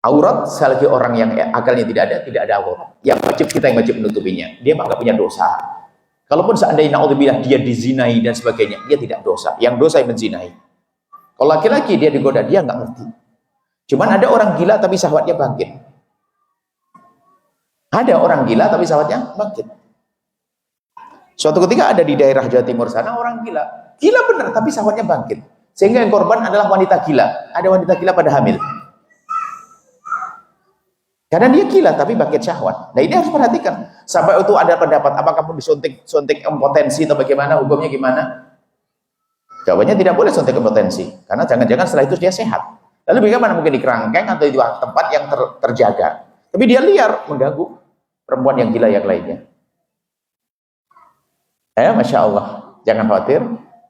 Aurat, selagi orang yang akalnya tidak ada aurat. Yang wajib kita yang wajib menutupinya. Dia nggak punya dosa. Kalaupun seandainya naudzubillah dia dizinai dan sebagainya, dia tidak dosa. Yang dosa yang menzinai. Kalau laki-laki dia digoda, dia nggak ngerti. Cuman ada orang gila tapi syahwatnya bangkit. Ada orang gila tapi syahwatnya bangkit. Suatu ketika ada di daerah Jawa Timur sana orang gila benar tapi syahwatnya bangkit. Sehingga yang korban adalah wanita gila. Ada wanita gila pada hamil. Karena dia gila tapi bangkit syahwat. Nah ini harus perhatikan. Sampai itu ada pendapat apakah kamu suntik impotensi atau bagaimana, hukumnya gimana? Jawabannya tidak boleh suntik impotensi. Karena jangan-jangan setelah itu dia sehat. Lalu bagaimana mungkin di kerangkeng atau di tempat yang terjaga. Tapi dia liar mengganggu perempuan yang gila yang lainnya. Masya Allah. Jangan khawatir.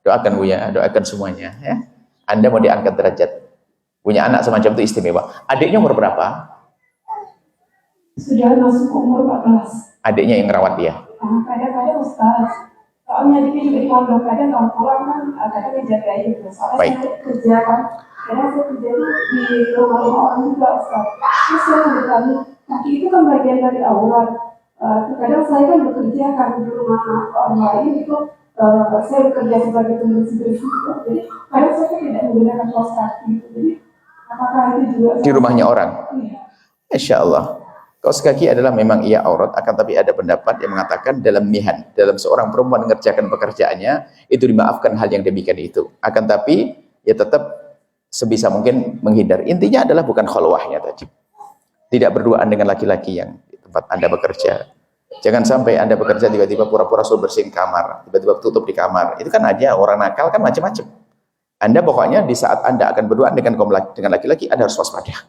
Doakan Buya, doakan semuanya. Ya. Anda mau diangkat derajat. Punya anak semacam itu istimewa. Adiknya umur berapa? Sudah masuk umur 14. Adiknya yang ngerawat dia. Kadang-kadang Ustaz, soalnya dia juga di pondok, kadang kalau pulang kan kadang dijagain. Soalnya saya kerja kan, kadang saya kerja itu di rumah-rumah orang juga Ustaz. Terus saya bertanya, kaki itu kan bagian dari aurat. Kadang saya kan bekerja kan di rumah orang lain itu, saya bekerja sebagai pembersih-bersih gitu. Jadi kadang saya tidak menggunakan kaos kaki gitu. Jadi apakah itu juga Di rumahnya orang? Iya. Insya Allah. Kaos kaki adalah memang ia aurat, akan tapi ada pendapat yang mengatakan dalam mihan, dalam seorang perempuan mengerjakan pekerjaannya, itu dimaafkan hal yang demikian itu. Akan tapi, ya tetap sebisa mungkin menghindar. Intinya adalah bukan khalwahnya tadi. Tidak berduaan dengan laki-laki yang di tempat Anda bekerja. Jangan sampai Anda bekerja tiba-tiba pura-pura suruh bersihin kamar, tiba-tiba tutup di kamar. Itu kan aja orang nakal kan macam-macam. Anda pokoknya di saat Anda akan berduaan dengan laki-laki, Anda harus waspada.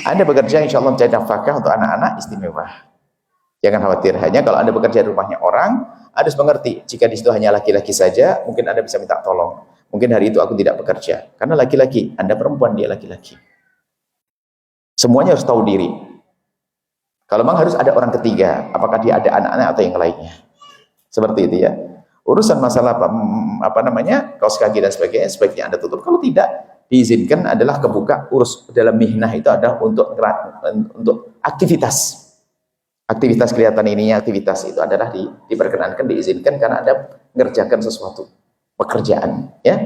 Anda bekerja insya Allah mencari nafkah untuk anak-anak istimewa. Jangan khawatir, hanya kalau Anda bekerja di rumahnya orang, Anda harus mengerti, jika di situ hanya laki-laki saja, mungkin Anda bisa minta tolong. Mungkin hari itu aku tidak bekerja. Karena laki-laki, Anda perempuan, dia laki-laki. Semuanya harus tahu diri. Kalau memang harus ada orang ketiga, apakah dia ada anak-anak atau yang lainnya. Seperti itu ya. Urusan masalah kaos kaki dan sebagainya, sebaiknya Anda tutup. Kalau tidak, diizinkan adalah kebuka urus dalam mihnah itu adalah untuk aktivitas kelihatan ininya, aktivitas itu adalah diperkenankan, diizinkan karena Anda mengerjakan sesuatu pekerjaan ya.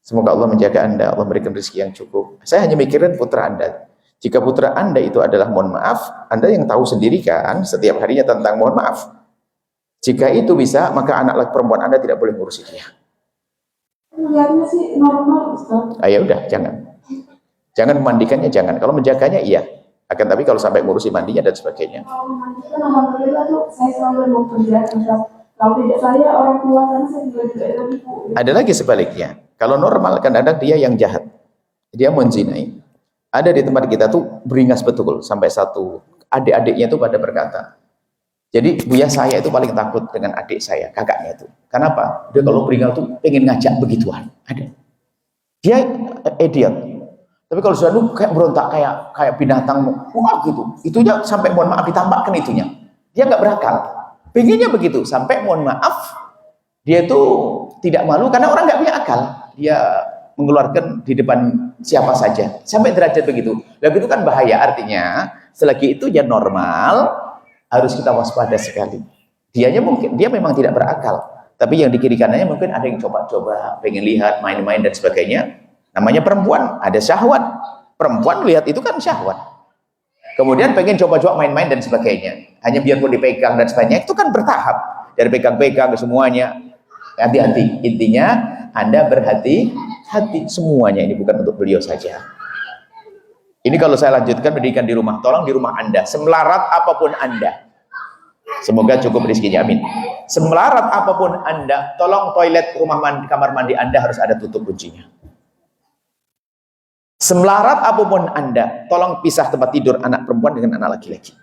Semoga Allah menjaga Anda, Allah memberikan rezeki yang cukup. Saya hanya mikirin putra Anda. Jika putra Anda itu adalah mohon maaf, Anda yang tahu sendiri kan setiap harinya tentang mohon maaf. Jika itu bisa, maka anak perempuan Anda tidak boleh ngurusi dia. Lihatnya sih normal Ustaz. Ya udah, jangan memandikannya, jangan. Kalau menjaganya iya. Akan tapi kalau sampai ngurusi mandinya dan sebagainya. Kalau memandikan alhamdulillah tuh saya selalu mau kerja. Kalau tidak saya orang tua kan saya juga ibu. Ada lagi sebaliknya. Kalau normal kadang-kadang dia yang jahat. Dia menzinai. Ada di tempat kita tuh beringas betul sampai satu adik-adiknya tuh pada berkata, jadi Buya saya itu paling takut dengan adik saya, kakaknya itu. Kenapa? Dia kalau beringas tuh pengen ngajak begituan. Ada. Dia idiot. Tapi kalau sudah lu kayak berontak kayak binatang, wah gitu. Itunya sampai mohon maaf ditampakkan itunya. Dia nggak berakal. Pengennya begitu sampai mohon maaf dia itu tidak malu karena orang nggak punya akal. Dia mengeluarkan di depan siapa saja sampai derajat begitu. Lalu itu kan bahaya, artinya selagi itu ya normal. Harus kita waspada sekali. Dia memang tidak berakal. Tapi yang di kiri kanannya mungkin ada yang coba-coba, pengen lihat, main-main dan sebagainya. Namanya perempuan, ada syahwat. Perempuan lihat itu kan syahwat. Kemudian pengen coba-coba main-main dan sebagainya. Hanya biarpun dipegang dan sebagainya, itu kan bertahap. Dari pegang-pegang ke semuanya. Hati-hati. Intinya, Anda berhati-hati semuanya. Ini bukan untuk beliau saja. Ini kalau saya lanjutkan pendidikan di rumah, tolong di rumah Anda, semelarat apapun Anda. Semoga cukup rezekinya, amin. Semelarat apapun Anda, tolong toilet kamar mandi Anda harus ada tutup kuncinya. Semelarat apapun Anda, tolong pisah tempat tidur anak perempuan dengan anak laki-laki.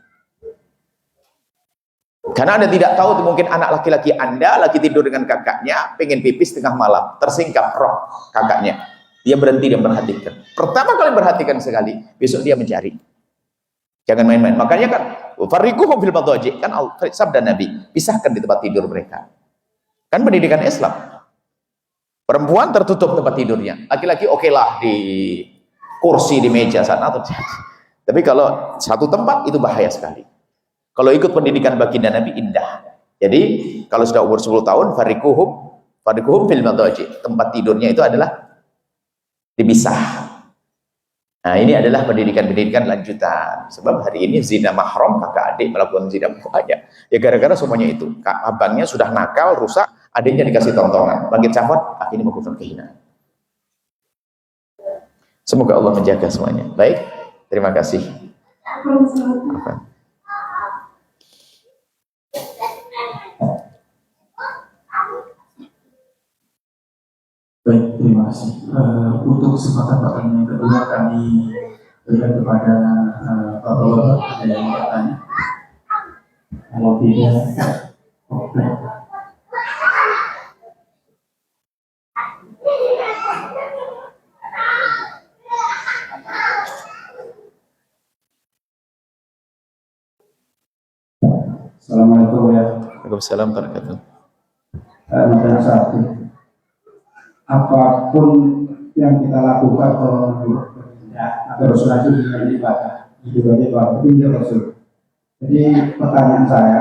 Karena Anda tidak tahu, mungkin anak laki-laki Anda lagi tidur dengan kakaknya, pengen pipis tengah malam, tersingkap rok kakaknya. Dia berhenti dan perhatikan. Pertama kali perhatikan sekali, besok dia mencari. Jangan main-main. Makanya kan, fariquhum fil madaji, kan sabda Nabi, pisahkan di tempat tidur mereka. Kan pendidikan Islam. Perempuan tertutup tempat tidurnya. Laki-laki okelah di kursi, di meja sana. Tapi kalau satu tempat itu bahaya sekali. Kalau ikut pendidikan baginda Nabi indah. Jadi kalau sudah umur 10 tahun, fariquhum fil madaji. Tempat tidurnya itu adalah dipisah. Nah, ini adalah pendidikan-pendidikan lanjutan. Sebab hari ini zina mahram, kakak adik melakukan zina banyak. Ya gara-gara semuanya itu. Abangnya sudah nakal, rusak, adiknya dikasih tontonan. Bangkit syahwat, akhirnya melakukan kehinaan. Semoga Allah menjaga semuanya. Baik, Terima kasih. Waalaikumsalam. Baik, terima kasih. Untuk kesempatan pertanyaan yang kedua kami berikan kepada Bapak-Bapak ada yang bertanya. Kalau tidak, oke. Assalamualaikum ya. Waalaikumsalam warahmatullahi wabarakatuh. Nomor satu, apapun yang kita lakukan kalau menurut atau Rasul itu dengan ibadah, ibadah itu Rasul. Jadi pertanyaan saya,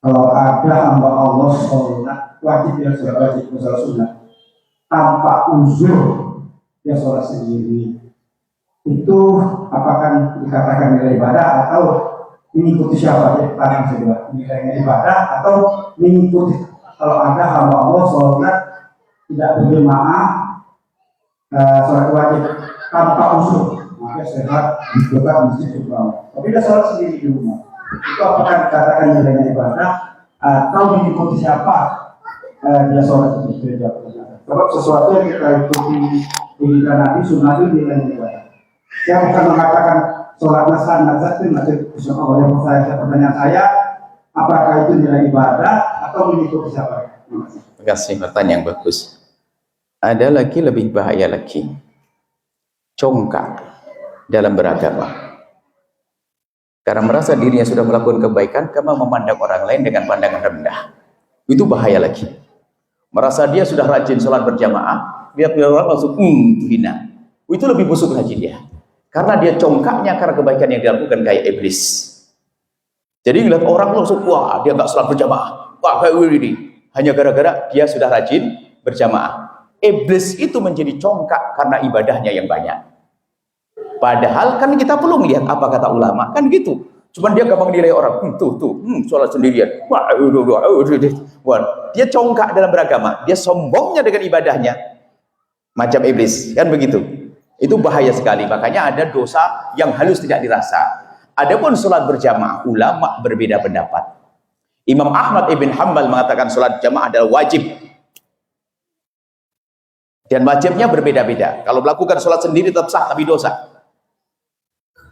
kalau ada hamba Allah sholat wajib dia sholat wajib sholat sunnah tanpa uzur dia sholat sendiri, itu apakah dikatakan nilai ibadah atau mengikuti siapa? Jadi pertanyaan kedua, nilainya ibadah atau mengikuti? Kalau ada hamba Allah sholat tidak berjamaah sholat wajib tanpa uzur, maka sehat di dekat masjid juga. Tapi dia sholat sendiri di rumah, itu apakah dikatakan nilainya ibadah atau mengikuti siapa dia sholat di gereja? Sebab sesuatu yang kita ikuti didikan Nabi sunnah itu nilainya ibadah. Saya bukan mengatakan sholatnya standar itu masih bersama oleh pertanyaan saya, apakah itu nilai ibadah atau mengikuti siapa? Terima kasih, pertanyaan yang bagus. Ada lagi lebih bahaya lagi, congkak dalam beragama. Karena merasa dirinya sudah melakukan kebaikan, karena memandang orang lain dengan pandangan rendah. Itu bahaya lagi. Merasa dia sudah rajin sholat berjamaah, lihat orang langsung hina. Itu lebih busuk lagi dia. Karena dia congkaknya karena kebaikan yang dilakukan kayak iblis. Jadi lihat orang langsung, wah dia nggak sholat berjamaah, wah kayak ini. Hanya gara-gara dia sudah rajin berjamaah. Iblis itu menjadi congkak karena ibadahnya yang banyak. Padahal kan kita perlu melihat apa kata ulama, kan gitu. Cuman dia gampang nilai orang, sholat sendirian. Wah, dia congkak dalam beragama, dia sombongnya dengan ibadahnya. Macam iblis, kan begitu. Itu bahaya sekali, makanya ada dosa yang halus tidak dirasa. Adapun sholat berjamaah, ulama berbeda pendapat. Imam Ahmad ibn Hanbal mengatakan sholat jamaah adalah wajib. Dan wajibnya berbeda-beda. Kalau melakukan sholat sendiri tetap sah, tapi dosa.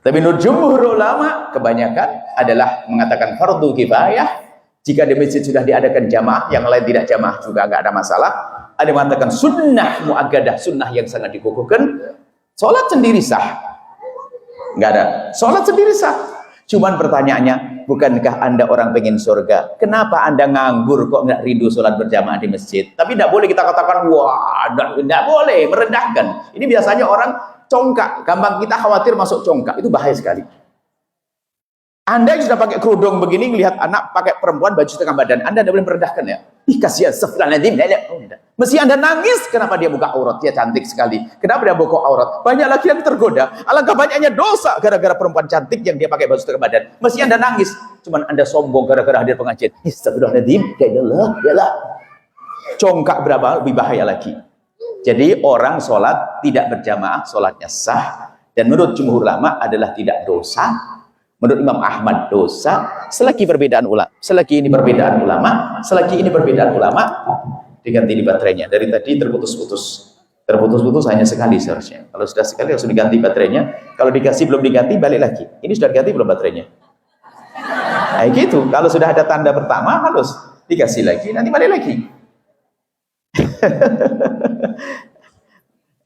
Tapi menurut jumhur ulama, kebanyakan adalah mengatakan fardu kifayah. Jika di masjid sudah diadakan jamaah, yang lain tidak jamaah juga nggak ada masalah. Ada yang mengatakan sunnah mu'aggadah, sunnah yang sangat dikukuhkan. Sholat sendiri sah. Nggak ada. Sholat sendiri sah. Cuman pertanyaannya, bukankah Anda orang pengen surga? Kenapa Anda nganggur kok nggak rindu sholat berjamaah di masjid? Tapi tidak boleh kita katakan, wah, tidak boleh, merendahkan. Ini biasanya orang congkak, gampang kita khawatir masuk congkak, itu bahaya sekali. Anda yang sudah pakai kerudung begini, melihat anak pakai perempuan baju setengah badan, Anda tidak boleh merendahkan ya. Ih, kasihan, mesti Anda nangis, kenapa dia buka aurat, dia cantik sekali. Kenapa dia buka aurat? Banyak lagi yang tergoda. Alangkah banyaknya dosa gara-gara perempuan cantik yang dia pakai baju setengah badan. Mesti Anda nangis, cuman Anda sombong gara-gara hadir pengajian. Astagfirullahaladzim, yalah. Congkak berapa lebih bahaya lagi. Jadi orang sholat tidak berjamaah, sholatnya sah. Dan menurut jumhur ulama adalah tidak dosa. Menurut Imam Ahmad dosa. Selagi perbedaan ulama, selagi ini perbedaan ulama, diganti di baterainya. Dari tadi terputus-putus hanya sekali seharusnya. Kalau sudah sekali langsung diganti baterainya. Kalau dikasih belum diganti balik lagi. Ini sudah diganti belum baterainya? Nah gitu. Kalau sudah ada tanda pertama harus dikasih lagi, nanti balik lagi.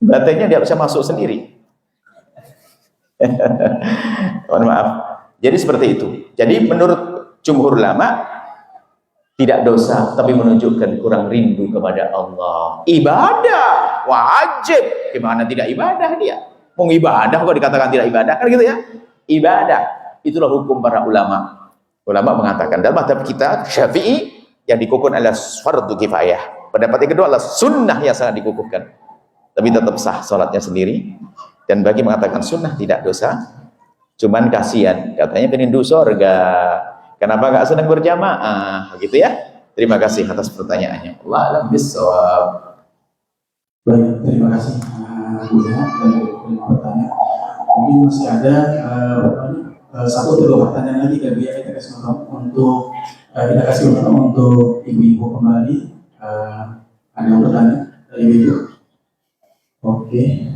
Baterainya tidak bisa masuk sendiri. Mohon maaf. Jadi seperti itu. Jadi menurut jumhur ulama tidak dosa, tapi menunjukkan kurang rindu kepada Allah. Ibadah wajib. Gimana tidak ibadah dia? Mau ibadah kok dikatakan tidak ibadah, kan gitu ya? Ibadah. Itulah hukum para ulama. Ulama mengatakan dalam mazhab kita Syafi'i yang dikukuhkan adalah fardu kifayah. Pendapat yang kedua adalah sunnah yang sangat dikukuhkan. Tapi tetap sah sholatnya sendiri. Dan bagi mengatakan sunnah tidak dosa. Cuman kasihan, katanya pengen surga. Kenapa nggak senang berjamaah? Gitu ya. Terima kasih atas pertanyaannya. Allah a'lam bishawab. Baik, terima kasih Buya dari pertanyaan. Mungkin masih ada satu atau dua pertanyaan lagi dari kita kasih waktu untuk ibu-ibu kembali. Ada yang bertanya dari ibu? Oke,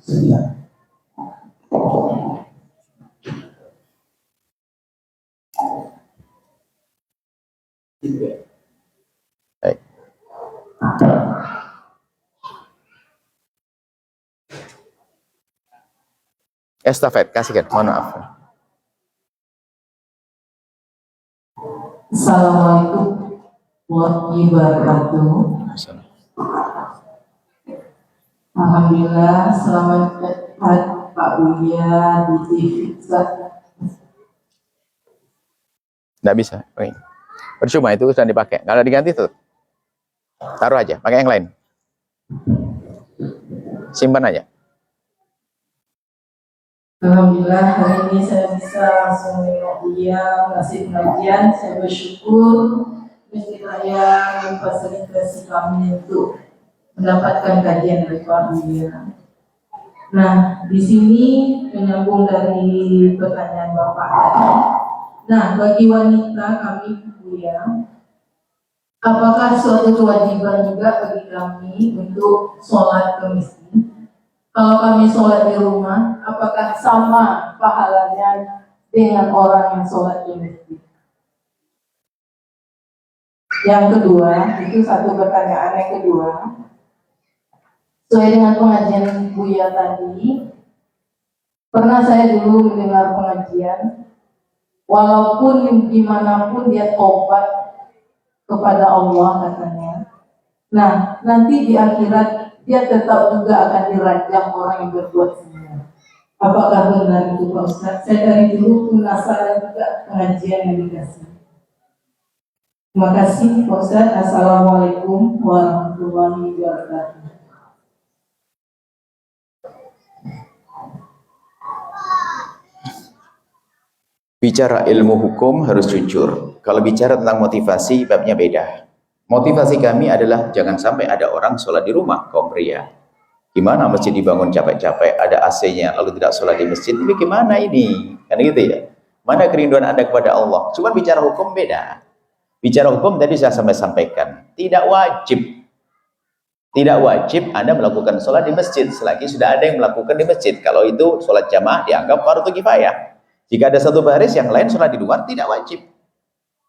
sebentar. Baik. Estafet, kasihkan, mohon maaf. Assalamualaikum warahmatullahi wabarakatuh. Alhamdulillah, selamat datang Pak Buya di TV. Nggak bisa. Oke. Percuma itu sudah dipakai. Kalau diganti tuh, taruh aja, pakai yang lain. Simpan aja. Alhamdulillah, hari ini saya bisa langsung menengok Buya ngasih pengajian. Saya bersyukur mesti saya memfasilitasi kami untuk mendapatkan kajian dari Pak Buya. Nah, di sini menyambung dari pertanyaan Bapak tadi. Nah, bagi wanita kami Buya, apakah suatu kewajiban juga bagi kami untuk sholat ke masjid? Kalau kami sholat di rumah, apakah sama pahalanya dengan orang yang sholat di masjid? Yang kedua, itu satu pertanyaan. Yang kedua, sesuai dengan pengajian Buya tadi, pernah saya dulu mendengar pengajian, walaupun dimanapun dia tobat kepada Allah katanya. Nah, nanti di akhirat dia tetap juga akan dirajam orang yang berbuat zina. Apakah benar itu Pak Ustaz? Saya dari dulu penasaran juga pengajian yang dikasih. Terima kasih Pak Ustaz. Assalamualaikum warahmatullahi wabarakatuh. Bicara ilmu hukum harus jujur. Kalau bicara tentang motivasi, babnya beda. Motivasi kami adalah jangan sampai ada orang sholat di rumah, kaum pria. Gimana masjid dibangun capek-capek, ada AC-nya, lalu tidak sholat di masjid, ini gimana ini? Kan gitu ya. Mana kerinduan Anda kepada Allah? Cuma bicara hukum beda. Bicara hukum tadi saya sampaikan, tidak wajib. Tidak wajib Anda melakukan sholat di masjid, selagi sudah ada yang melakukan di masjid. Kalau itu sholat jamaah dianggap fardhu kifayah. Jika ada satu baris yang lain sholat di luar, tidak wajib.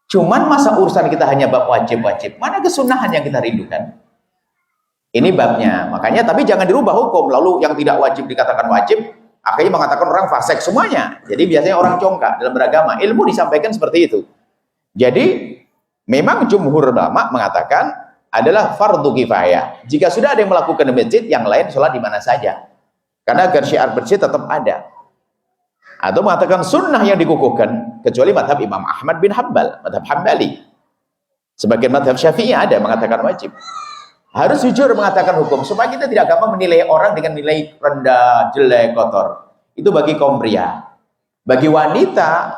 Cuman masa urusan kita hanya bab wajib-wajib, mana kesunahan yang kita rindukan? Ini babnya, makanya tapi jangan dirubah hukum, lalu yang tidak wajib dikatakan wajib, akhirnya mengatakan orang fasik semuanya. Jadi biasanya orang congkak dalam beragama, ilmu disampaikan seperti itu. Jadi memang jumhur ulama mengatakan adalah fardhu kifayah. Jika sudah ada yang melakukan di masjid, yang lain sholat di mana saja. Karena agar syiar masjid tetap ada. Atau mengatakan sunnah yang dikukuhkan, kecuali madhab Imam Ahmad bin Hanbal, madhab Hanbali. Sebagian madhab Syafi'i ada yang mengatakan wajib. Harus jujur mengatakan hukum, supaya kita tidak gampang menilai orang dengan nilai rendah, jelek, kotor. Itu bagi kaum pria. Bagi wanita,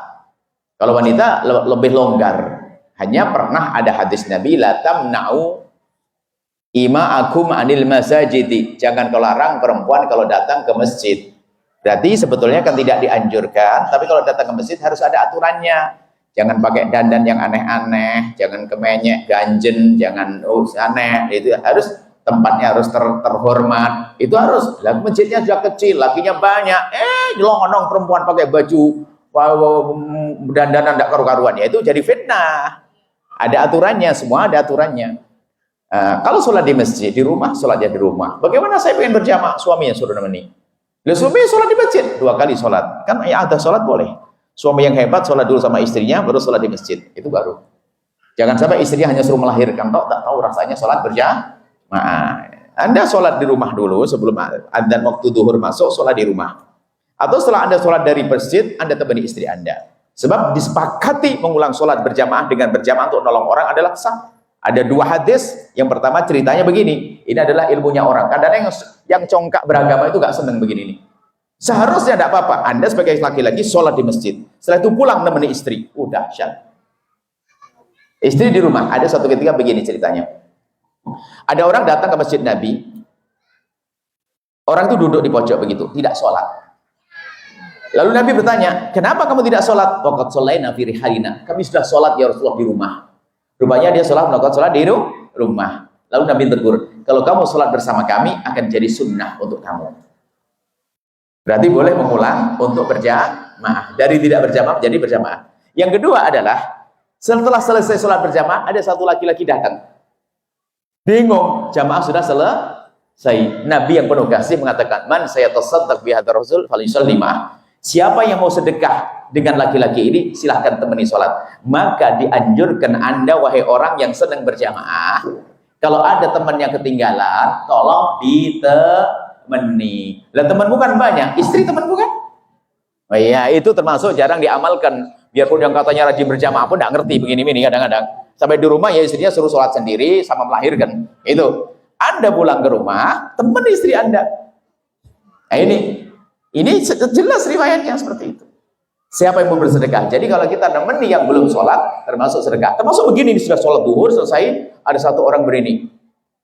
kalau wanita lebih longgar. Hanya pernah ada hadis Nabi, la tamna'u ima'akum anil masajidi. Jangan kau larang perempuan kalau datang ke masjid. Berarti sebetulnya kan tidak dianjurkan, tapi kalau datang ke masjid harus ada aturannya. Jangan pakai dandan yang aneh-aneh, jangan kemenyek, ganjen, jangan aneh. Itu harus tempatnya harus terhormat. Itu harus. Lah masjidnya sudah kecil, lakinya banyak. Nyelonong perempuan pakai baju dandanan tidak karu-karuan, ya itu jadi fitnah. Ada aturannya, semua ada aturannya. Kalau sholat di masjid, di rumah, sholatnya di rumah. Bagaimana saya pengen berjamaah, suaminya suruh nemeni. Suami sholat di masjid 2 kali sholat, kan ya ada sholat boleh. Suami yang hebat sholat dulu sama istrinya, baru sholat di masjid, itu baru. Jangan sampai istrinya hanya suruh melahirkan, tak tahu rasanya sholat berjamaah. Anda sholat di rumah dulu sebelum adzan waktu zuhur masuk, sholat di rumah. Atau setelah Anda sholat dari masjid, Anda temani istri Anda. Sebab disepakati mengulang sholat berjamaah dengan berjamaah untuk nolong orang adalah sah. Ada 2 hadis, yang pertama ceritanya begini, ini adalah ilmunya orang. Kadang-kadang yang congkak beragama itu gak seneng begini nih. Seharusnya tidak apa-apa, Anda sebagai laki-laki sholat di masjid, setelah itu pulang menemani istri, udah syat. Istri di rumah, ada suatu ketika begini ceritanya. Ada orang datang ke masjid Nabi, orang itu duduk di pojok begitu, tidak sholat. Lalu Nabi bertanya, kenapa kamu tidak sholat? Waqad sholaina fi rihalina. Kami sudah sholat ya Rasulullah di rumah. Rupanya dia melakukan sholat di rumah. Lalu Nabi tegur, kalau kamu sholat bersama kami akan jadi sunnah untuk kamu. Berarti boleh mengulang untuk berjamaah. Dari tidak berjamaah menjadi berjamaah. Yang kedua adalah, setelah selesai sholat berjamaah, ada satu laki-laki datang. Bingung, jamaah sudah selesai. Nabi yang penuh kasih mengatakan, man saya tasaddaq bi hadzal rasul falyusalli ma'ah. Siapa yang mau sedekah dengan laki-laki ini, silahkan temani sholat. Maka dianjurkan Anda, wahai orang yang sedang berjamaah, kalau ada teman yang ketinggalan, tolong ditemani. Dan teman bukan banyak, istri teman bukan? Oh iya, itu termasuk jarang diamalkan. Biarpun yang katanya rajin berjamaah pun tidak ngerti begini-begini kadang-kadang. Sampai di rumah ya istrinya suruh sholat sendiri sama melahirkan. Itu. Anda pulang ke rumah, teman istri Anda. Nah ini jelas riwayatnya seperti itu. Siapa yang mau bersedekah? Jadi kalau kita nemeni yang belum sholat, termasuk sedekah. Termasuk begini, sudah sholat duhur, selesai, ada satu orang berini.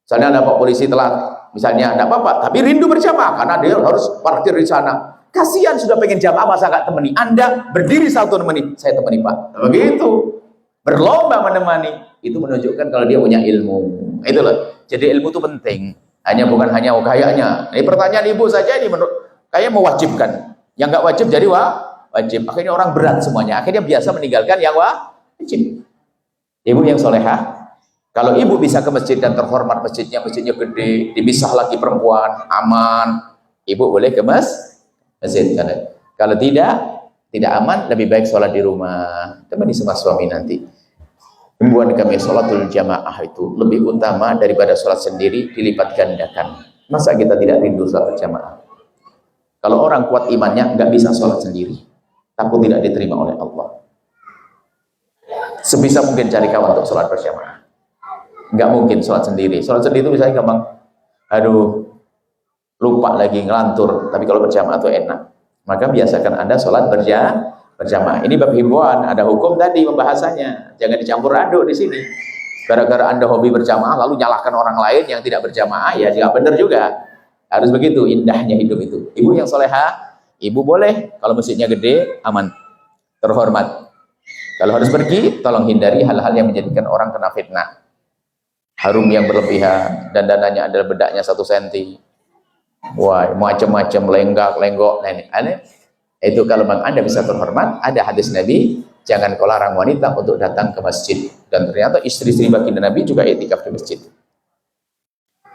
Misalnya ada Pak polisi telat, misalnya ada apa-apa, tapi rindu berjamaah, karena dia harus parkir di sana. Kasihan sudah pengen jamaah, masa gak temani? Anda berdiri satu temani, saya temani Pak. Begitu. Berlomba menemani. Itu menunjukkan kalau dia punya ilmu. Itu loh. Jadi ilmu itu penting. Bukan hanya kayaknya. Ini pertanyaan ibu saja ini kayak mewajibkan. Yang nggak wajib jadi wajib. Akhirnya orang berat semuanya. Akhirnya biasa meninggalkan yang wajib. Ibu yang solehah. Kalau ibu bisa ke masjid dan terhormat masjidnya gede, dipisah lagi perempuan, aman. Ibu boleh ke masjid. Kalau tidak aman, lebih baik sholat di rumah. Temani sama suami nanti. Membuat kami sholatul jamaah itu lebih utama daripada sholat sendiri, dilipat gandakan. Masa kita tidak rindu sholat jamaah? Kalau orang kuat imannya, nggak bisa sholat sendiri. Takut tidak diterima oleh Allah. Sebisa mungkin cari kawan untuk sholat berjamaah. Nggak mungkin sholat sendiri. Sholat sendiri itu misalnya gampang, lupa lagi ngelantur. Tapi kalau berjamaah itu enak. Maka biasakan Anda sholat berjamaah. Ini bab himbauan, ada hukum tadi pembahasannya. Jangan dicampur aduk di sini. Gara-gara Anda hobi berjamaah lalu nyalahkan orang lain yang tidak berjamaah, ya nggak benar juga. Harus begitu indahnya hidup itu. Ibu yang solehah, ibu boleh kalau masjidnya gede, aman, terhormat. Kalau harus pergi, tolong hindari hal-hal yang menjadikan orang kena fitnah. Harum yang berlebihan, dan dananya adalah bedaknya 1 senti. Wah, macam-macam lenggak-lenggok. Itu kalau bang Anda bisa terhormat, ada hadis Nabi, jangan kau larang wanita untuk datang ke masjid. Dan ternyata istri-istri baginda Nabi juga i'tikaf di masjid.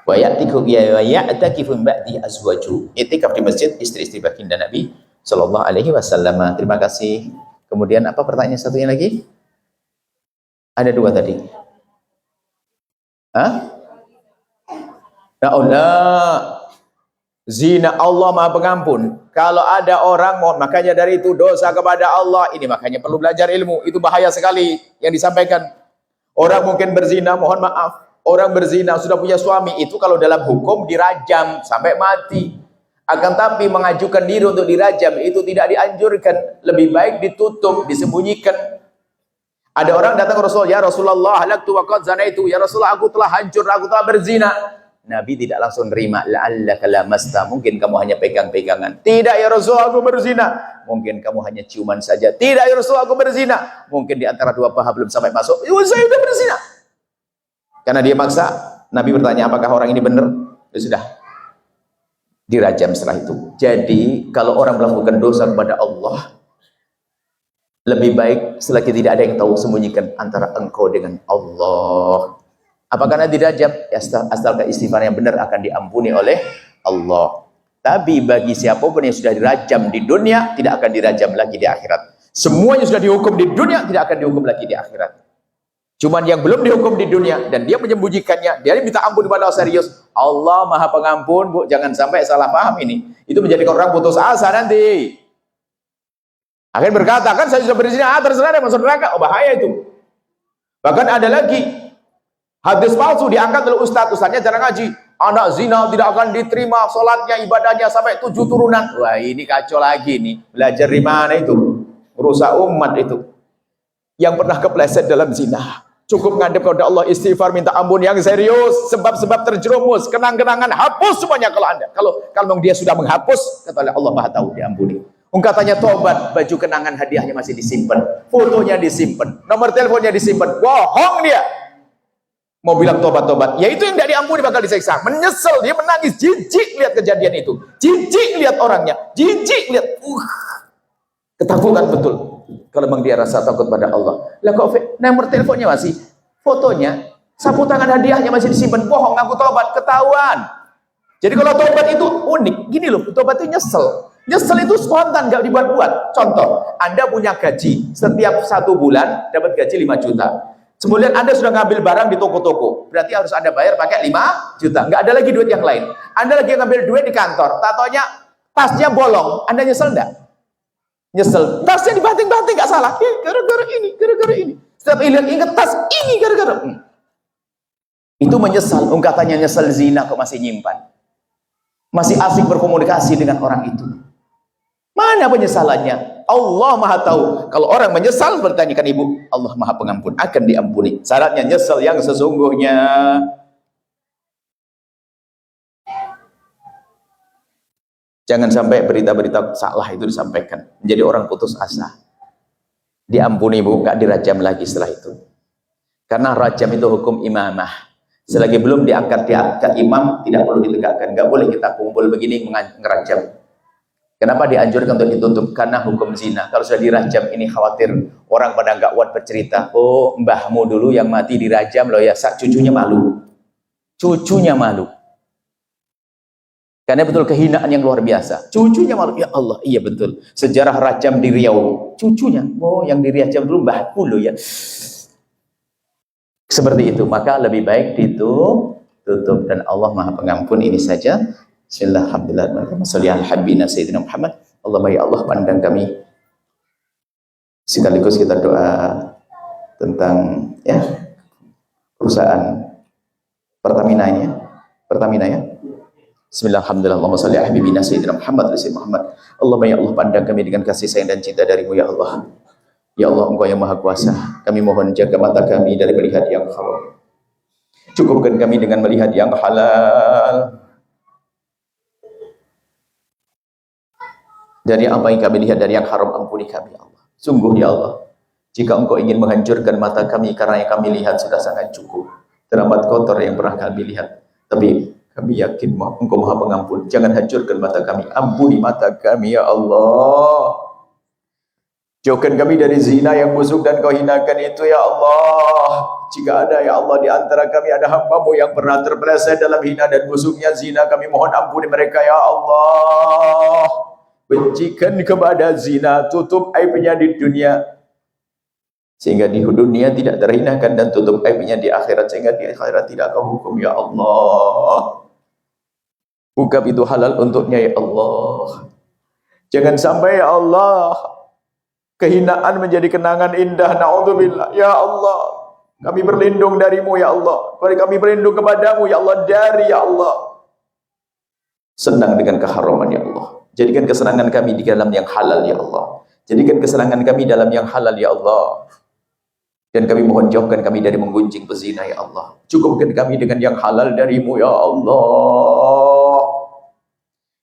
Wa ya'takifu ba'di azwaju. I'tikaf di masjid istri-istri baginda Nabi sallallahu alaihi wasallam. Terima kasih. Kemudian apa pertanyaan satunya lagi? Ada 2 tadi. Ya Allah. Zina, Allah Maha Pengampun. Kalau ada orang makanya dari itu dosa kepada Allah, ini makanya perlu belajar ilmu. Itu bahaya sekali yang disampaikan. Orang mungkin berzina, mohon maaf. Orang berzina sudah punya suami, itu kalau dalam hukum dirajam sampai mati. Akan tapi mengajukan diri untuk dirajam itu tidak dianjurkan. Lebih baik ditutup, disembunyikan. Ada orang datang ke Rasulullah, ya Rasulullah, halaktu wa qad zanaitu. Ya Rasulullah, aku telah hancur, aku telah berzina. Nabi tidak langsung nerima. La'allaka lamasta, mungkin kamu hanya pegang-pegangan. Tidak ya Rasulullah, aku berzina. Mungkin kamu hanya ciuman saja. Tidak ya Rasulullah, aku berzina. Mungkin di antara 2 paha belum sampai masuk. Saya sudah berzina. Karena dia maksa. Nabi bertanya, apakah orang ini benar? Ya sudah, dirajam setelah itu. Jadi kalau orang melakukan dosa kepada Allah, lebih baik selagi tidak ada yang tahu, sembunyikan antara engkau dengan Allah. Apakah nanti dirajam? Ya, asalkan istighfar yang benar akan diampuni oleh Allah. Tapi bagi siapapun yang sudah dirajam di dunia, tidak akan dirajam lagi di akhirat. Semuanya sudah dihukum di dunia, tidak akan dihukum lagi di akhirat. Cuman yang belum dihukum di dunia dan dia menyembunyikannya, dia minta ampun kepada Allah serius. Allah Maha Pengampun, Bu, jangan sampai salah paham ini. Itu menjadikan orang putus asa nanti. Akhirnya berkata, kan saya sudah berzina, terserah dia masuk neraka. Oh, bahaya itu. Bahkan ada lagi hadis palsu diangkat oleh ustadznya jarang ngaji. Anak zina tidak akan diterima sholatnya, ibadahnya sampai 7 turunan. Wah, ini kacau lagi nih. Belajar di mana itu? Merusak umat itu. Yang pernah kepleset dalam zina, cukup ngadep kepada Allah, istighfar, minta ampun yang serius. Sebab-sebab terjerumus, kenang-kenangan, hapus semuanya kalau Anda. Kalau dia sudah menghapus, kata Allah Maha tahu, diampuni. Katanya tobat, baju kenangan hadiahnya masih disimpan, fotonya disimpan, nomor teleponnya disimpan. Bohong dia. Mau bilang tobat-tobat, ya itu yang tidak diampuni bakal disiksa. Menyesal, dia menangis, jijik lihat kejadian itu, jijik lihat orangnya, jijik lihat. Ketakutan betul. Kalau memang dia rasa takut pada Allah. Lah kok nomor teleponnya masih, fotonya, sapu tangan hadiahnya masih disimpan. Bohong, ngaku tobat, ketahuan. Jadi kalau tobat itu unik. Gini loh, tobat itu nyesel. Nyesel itu spontan, gak dibuat-buat. Contoh, Anda punya gaji, setiap 1 bulan dapat gaji 5 juta. Kemudian Anda sudah ngambil barang di toko-toko, berarti harus Anda bayar pakai 5 juta. Nggak ada lagi duit yang lain. Anda lagi ngambil duit di kantor, tatonya tasnya bolong. Anda nyesel enggak? Nyesel. Tasnya dibanting-banting, nggak salah. Gara-gara ini, gara-gara ini. Setiap ingat tas ini gara-gara. Itu menyesal. Katanya nyesel zina kok masih nyimpan. Masih asik berkomunikasi dengan orang itu. Mana penyesalannya? Allah Maha tahu. Kalau orang menyesal, bertanyakan ibu, Allah Maha pengampun, akan diampuni. Syaratnya nyesal yang sesungguhnya. Jangan sampai berita-berita salah itu disampaikan, menjadi orang putus asa. Diampuni bu, nggak dirajam lagi setelah itu. Karena rajam itu hukum imamah. Selagi belum diangkat imam, tidak perlu ditegakkan. Nggak boleh kita kumpul begini ngerajam. Kenapa dianjurkan untuk ditutup? Karena hukum zina. Kalau sudah dirajam, ini khawatir orang pada nggak kuat bercerita. Oh, mbahmu dulu yang mati dirajam loh ya, cucunya malu. Cucunya malu. Karena betul kehinaan yang luar biasa. Cucunya malu. Ya Allah, iya betul. Sejarah rajam di Riau. Cucunya, oh yang dirajam dulu mbahku loh ya. Seperti itu. Maka lebih baik tutup. Dan Allah Maha Pengampun. Ini saja. Bismillahirrahmanirrahim. Allahumma ya Allah, pandang kami. Sekaligus kita doa tentang ya perusahaan Pertamina ya. Bismillahirrahmanirrahim. Allahumma shalli ala habibina sayyidina Muhammad Allahumma ya Allah, pandang kami dengan kasih sayang dan cinta darimu ya Allah. Ya Allah, Engkau yang Maha Kuasa. Kami mohon jaga mata kami dari melihat yang haram. Cukupkan kami dengan melihat yang halal. Dari apa yang kami lihat, dari yang haram, ampuni kami ya Allah. Sungguh ya Allah, jika Engkau ingin menghancurkan mata kami karena yang kami lihat sudah sangat cukup, teramat kotor yang pernah kami lihat, tapi kami yakin Engkau Maha Pengampun. Jangan hancurkan mata kami, ampuni mata kami ya Allah. Jauhkan kami dari zina yang busuk dan Kau hinakan itu ya Allah. Jika ada ya Allah di antara kami ada hamba-Mu yang pernah terpeleset dalam hina dan busuknya zina, kami mohon ampuni mereka ya Allah. Bencikan kepada zina, tutup aibnya di dunia sehingga di dunia tidak terhinakan, dan tutup aibnya di akhirat sehingga di akhirat tidak Kau hukum ya Allah. Buka pintu halal untuknya ya Allah. Jangan sampai ya Allah kehinaan menjadi kenangan indah. Na'udzubillah ya Allah. Kami berlindung darimu ya Allah. Kami berlindung kepadamu ya Allah, dari ya Allah senang dengan keharaman ya Allah. Jadikan kesenangan kami di dalam yang halal ya Allah. Jadikan kesenangan kami dalam yang halal ya Allah. Dan kami mohon jauhkan kami dari menggunjing pezina ya Allah. Cukupkan kami dengan yang halal darimu ya Allah.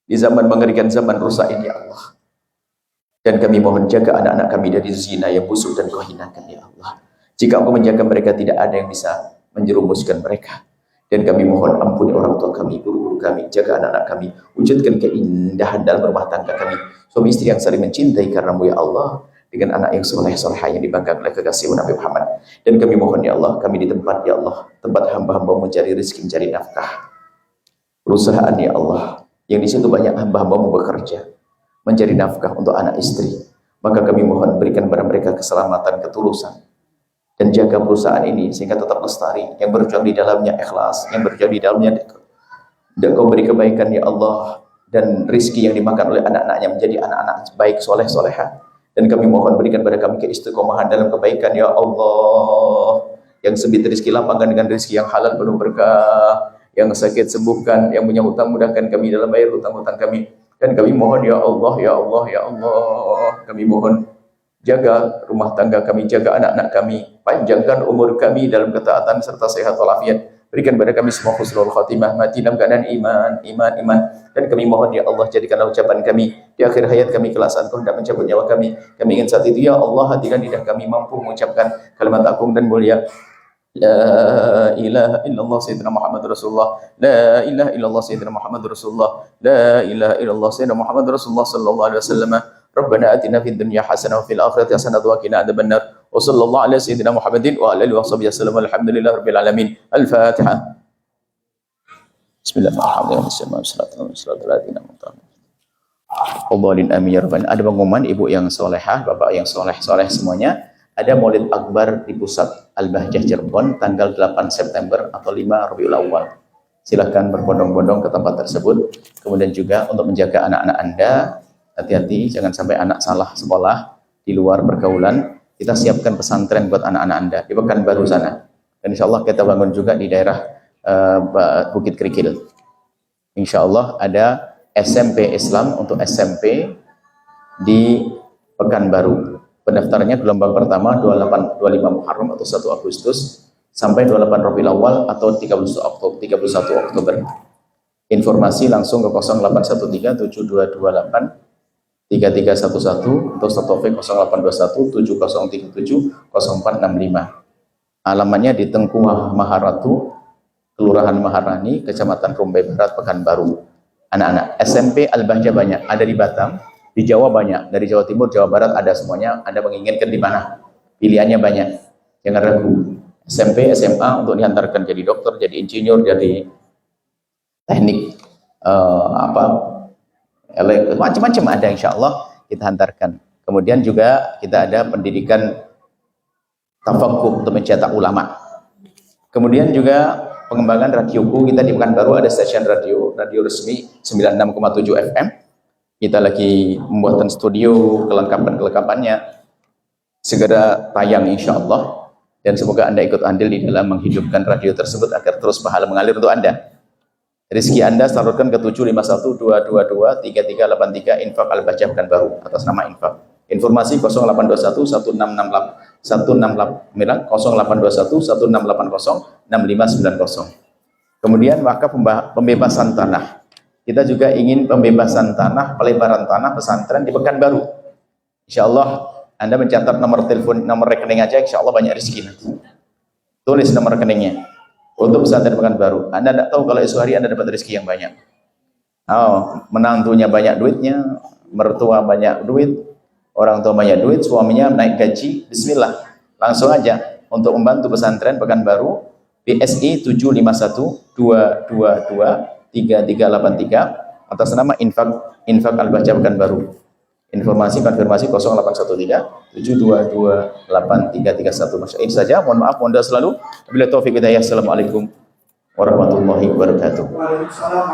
Di zaman mengerikan, zaman rusak ini ya Allah. Dan kami mohon jaga anak-anak kami dari zina yang busuk dan Kau hinakan ya Allah. Jika Engkau menjaga mereka, tidak ada yang bisa menjerumuskan mereka. Dan kami mohon ampuni orang tua kami, guru-guru kami, jaga anak-anak kami, wujudkan keindahan dalam rumah tangga kami, suami istri yang saling mencintai karenamu ya Allah, dengan anak yang soleh-solehah yang dibanggakan oleh kekasihmu Nabi Muhammad. Dan kami mohon ya Allah, kami di tempat ya Allah, tempat hamba-Hamba-Mu mencari rezeki, mencari nafkah, perusahaan ya Allah, yang di situ banyak hamba-Hamba-Mu bekerja, mencari nafkah untuk anak istri. Maka kami mohon berikan kepada mereka keselamatan, ketulusan, dan jaga perusahaan ini sehingga tetap lestari, yang berjuang di dalamnya ikhlas, yang berjuang di dalamnya dan Kau beri kebaikan ya Allah, dan rizki yang dimakan oleh anak-anaknya menjadi anak-anak baik, soleh-solehah. Dan kami mohon berikan kepada kami keistiqomahan dalam kebaikan ya Allah. Yang sempit rizki lapangkan dengan rizki yang halal penuh berkah, yang sakit sembuhkan, yang punya hutang mudahkan kami dalam bayar hutang-hutang kami. Dan kami mohon ya Allah, ya Allah, ya Allah, kami mohon jaga rumah tangga kami, jaga anak-anak kami, panjangkan umur kami dalam ketaatan serta sehat walafiat. Berikan kepada kami semua husnul khatimah, mati dalam keadaan iman. Dan kami mohon ya Allah, jadikanlah ucapan kami di akhir hayat kami kelak saat Engkau hendak mencabut nyawa kami. Kami ingin saat itu ya Allah, hati dan lidah kami mampu mengucapkan kalimat agung dan mulia. La ilaha illallah sayyidina Muhammad Rasulullah. La ilaha illallah sayyidina Muhammad Rasulullah. La ilaha illallah sayyidina Muhammad Rasulullah sallallahu alaihi wasallam. Rabbana atina fid dunya hasanah wa fil akhirati hasanah wa qina adzabannar. Wa sallallahu ala sayyidina Muhammadin wa ala alihi wa sahbihi wasallam. Alhamdulillahirabbil alamin. Al-Fatihah. Bismillahirrahmanirrahim. Ada pengumuman ibu yang solehah, bapak yang soleh semuanya. Ada Maulid Akbar di Pusat Al-Bahjah Cirebon tanggal 8 September atau 5 Rabiul Awal. Silahkan berbondong-bondong ke tempat tersebut. Kemudian juga untuk menjaga anak-anak Anda, hati-hati jangan sampai anak salah sekolah di luar pergaulan. Kita siapkan pesantren buat anak-anak Anda di Pekanbaru sana. Dan insya Allah kita bangun juga di daerah Bukit Kerikil. Insya Allah ada SMP Islam untuk SMP di Pekanbaru. Pendaftarannya gelombang pertama 25 Muharram atau 1 Agustus sampai 28 Rabiul Awal atau 31 Oktober. Informasi langsung ke 0813 7228 3311 untuk Taufik 0821 7037 0465. Alamatnya di Tengku Maharatu, Kelurahan Maharani, Kecamatan Rumbai Barat, Pekanbaru. Anak-anak SMP Al-Bahjah banyak, ada di Batam. Di Jawa banyak, dari Jawa Timur, Jawa Barat ada semuanya. Anda menginginkan di mana? Pilihannya banyak. Jangan ragu. SMP, SMA untuk dihantarkan jadi dokter, jadi insinyur, jadi teknik macam-macam ada, insya Allah kita hantarkan. Kemudian juga kita ada pendidikan tafakuh untuk mencetak ulama. Kemudian juga pengembangan radioku kita di Pekanbaru ada stasiun radio resmi 96,7 FM. Kita lagi membuatkan studio, kelengkapannya segera tayang insya Allah, dan semoga Anda ikut andil di dalam menghidupkan radio tersebut agar terus pahala mengalir untuk Anda. Rezeki Anda salurkan ke 751-222-3383 Infak Al-Bahjah Pekanbaru atas nama Infak. Informasi 0821-1680-6590. Kemudian maka pembebasan tanah. Kita juga ingin pembebasan tanah, pelebaran tanah pesantren di Pekanbaru. Insya Allah Anda mencatat nomor telepon, nomor rekening aja, insya Allah banyak rezeki nanti. Tulis nomor rekeningnya untuk pesantren Pekanbaru. Anda tidak tahu kalau esok hari Anda dapat rezeki yang banyak. Menantunya banyak duitnya, mertua banyak duit, orang tua banyak duit, suaminya naik gaji. Bismillah, langsung aja untuk membantu pesantren Pekanbaru. BSI 751-222-3383 atas nama Infak Al-Bahjah Pekanbaru. Informasi konfirmasi 0813-722-8331. Masya Allah, ini saja. Mohon maaf, mohon doa selalu. Wabillahi taufiq wal hidayah. Assalamualaikum warahmatullahi wabarakatuh. Waalaikumsalam.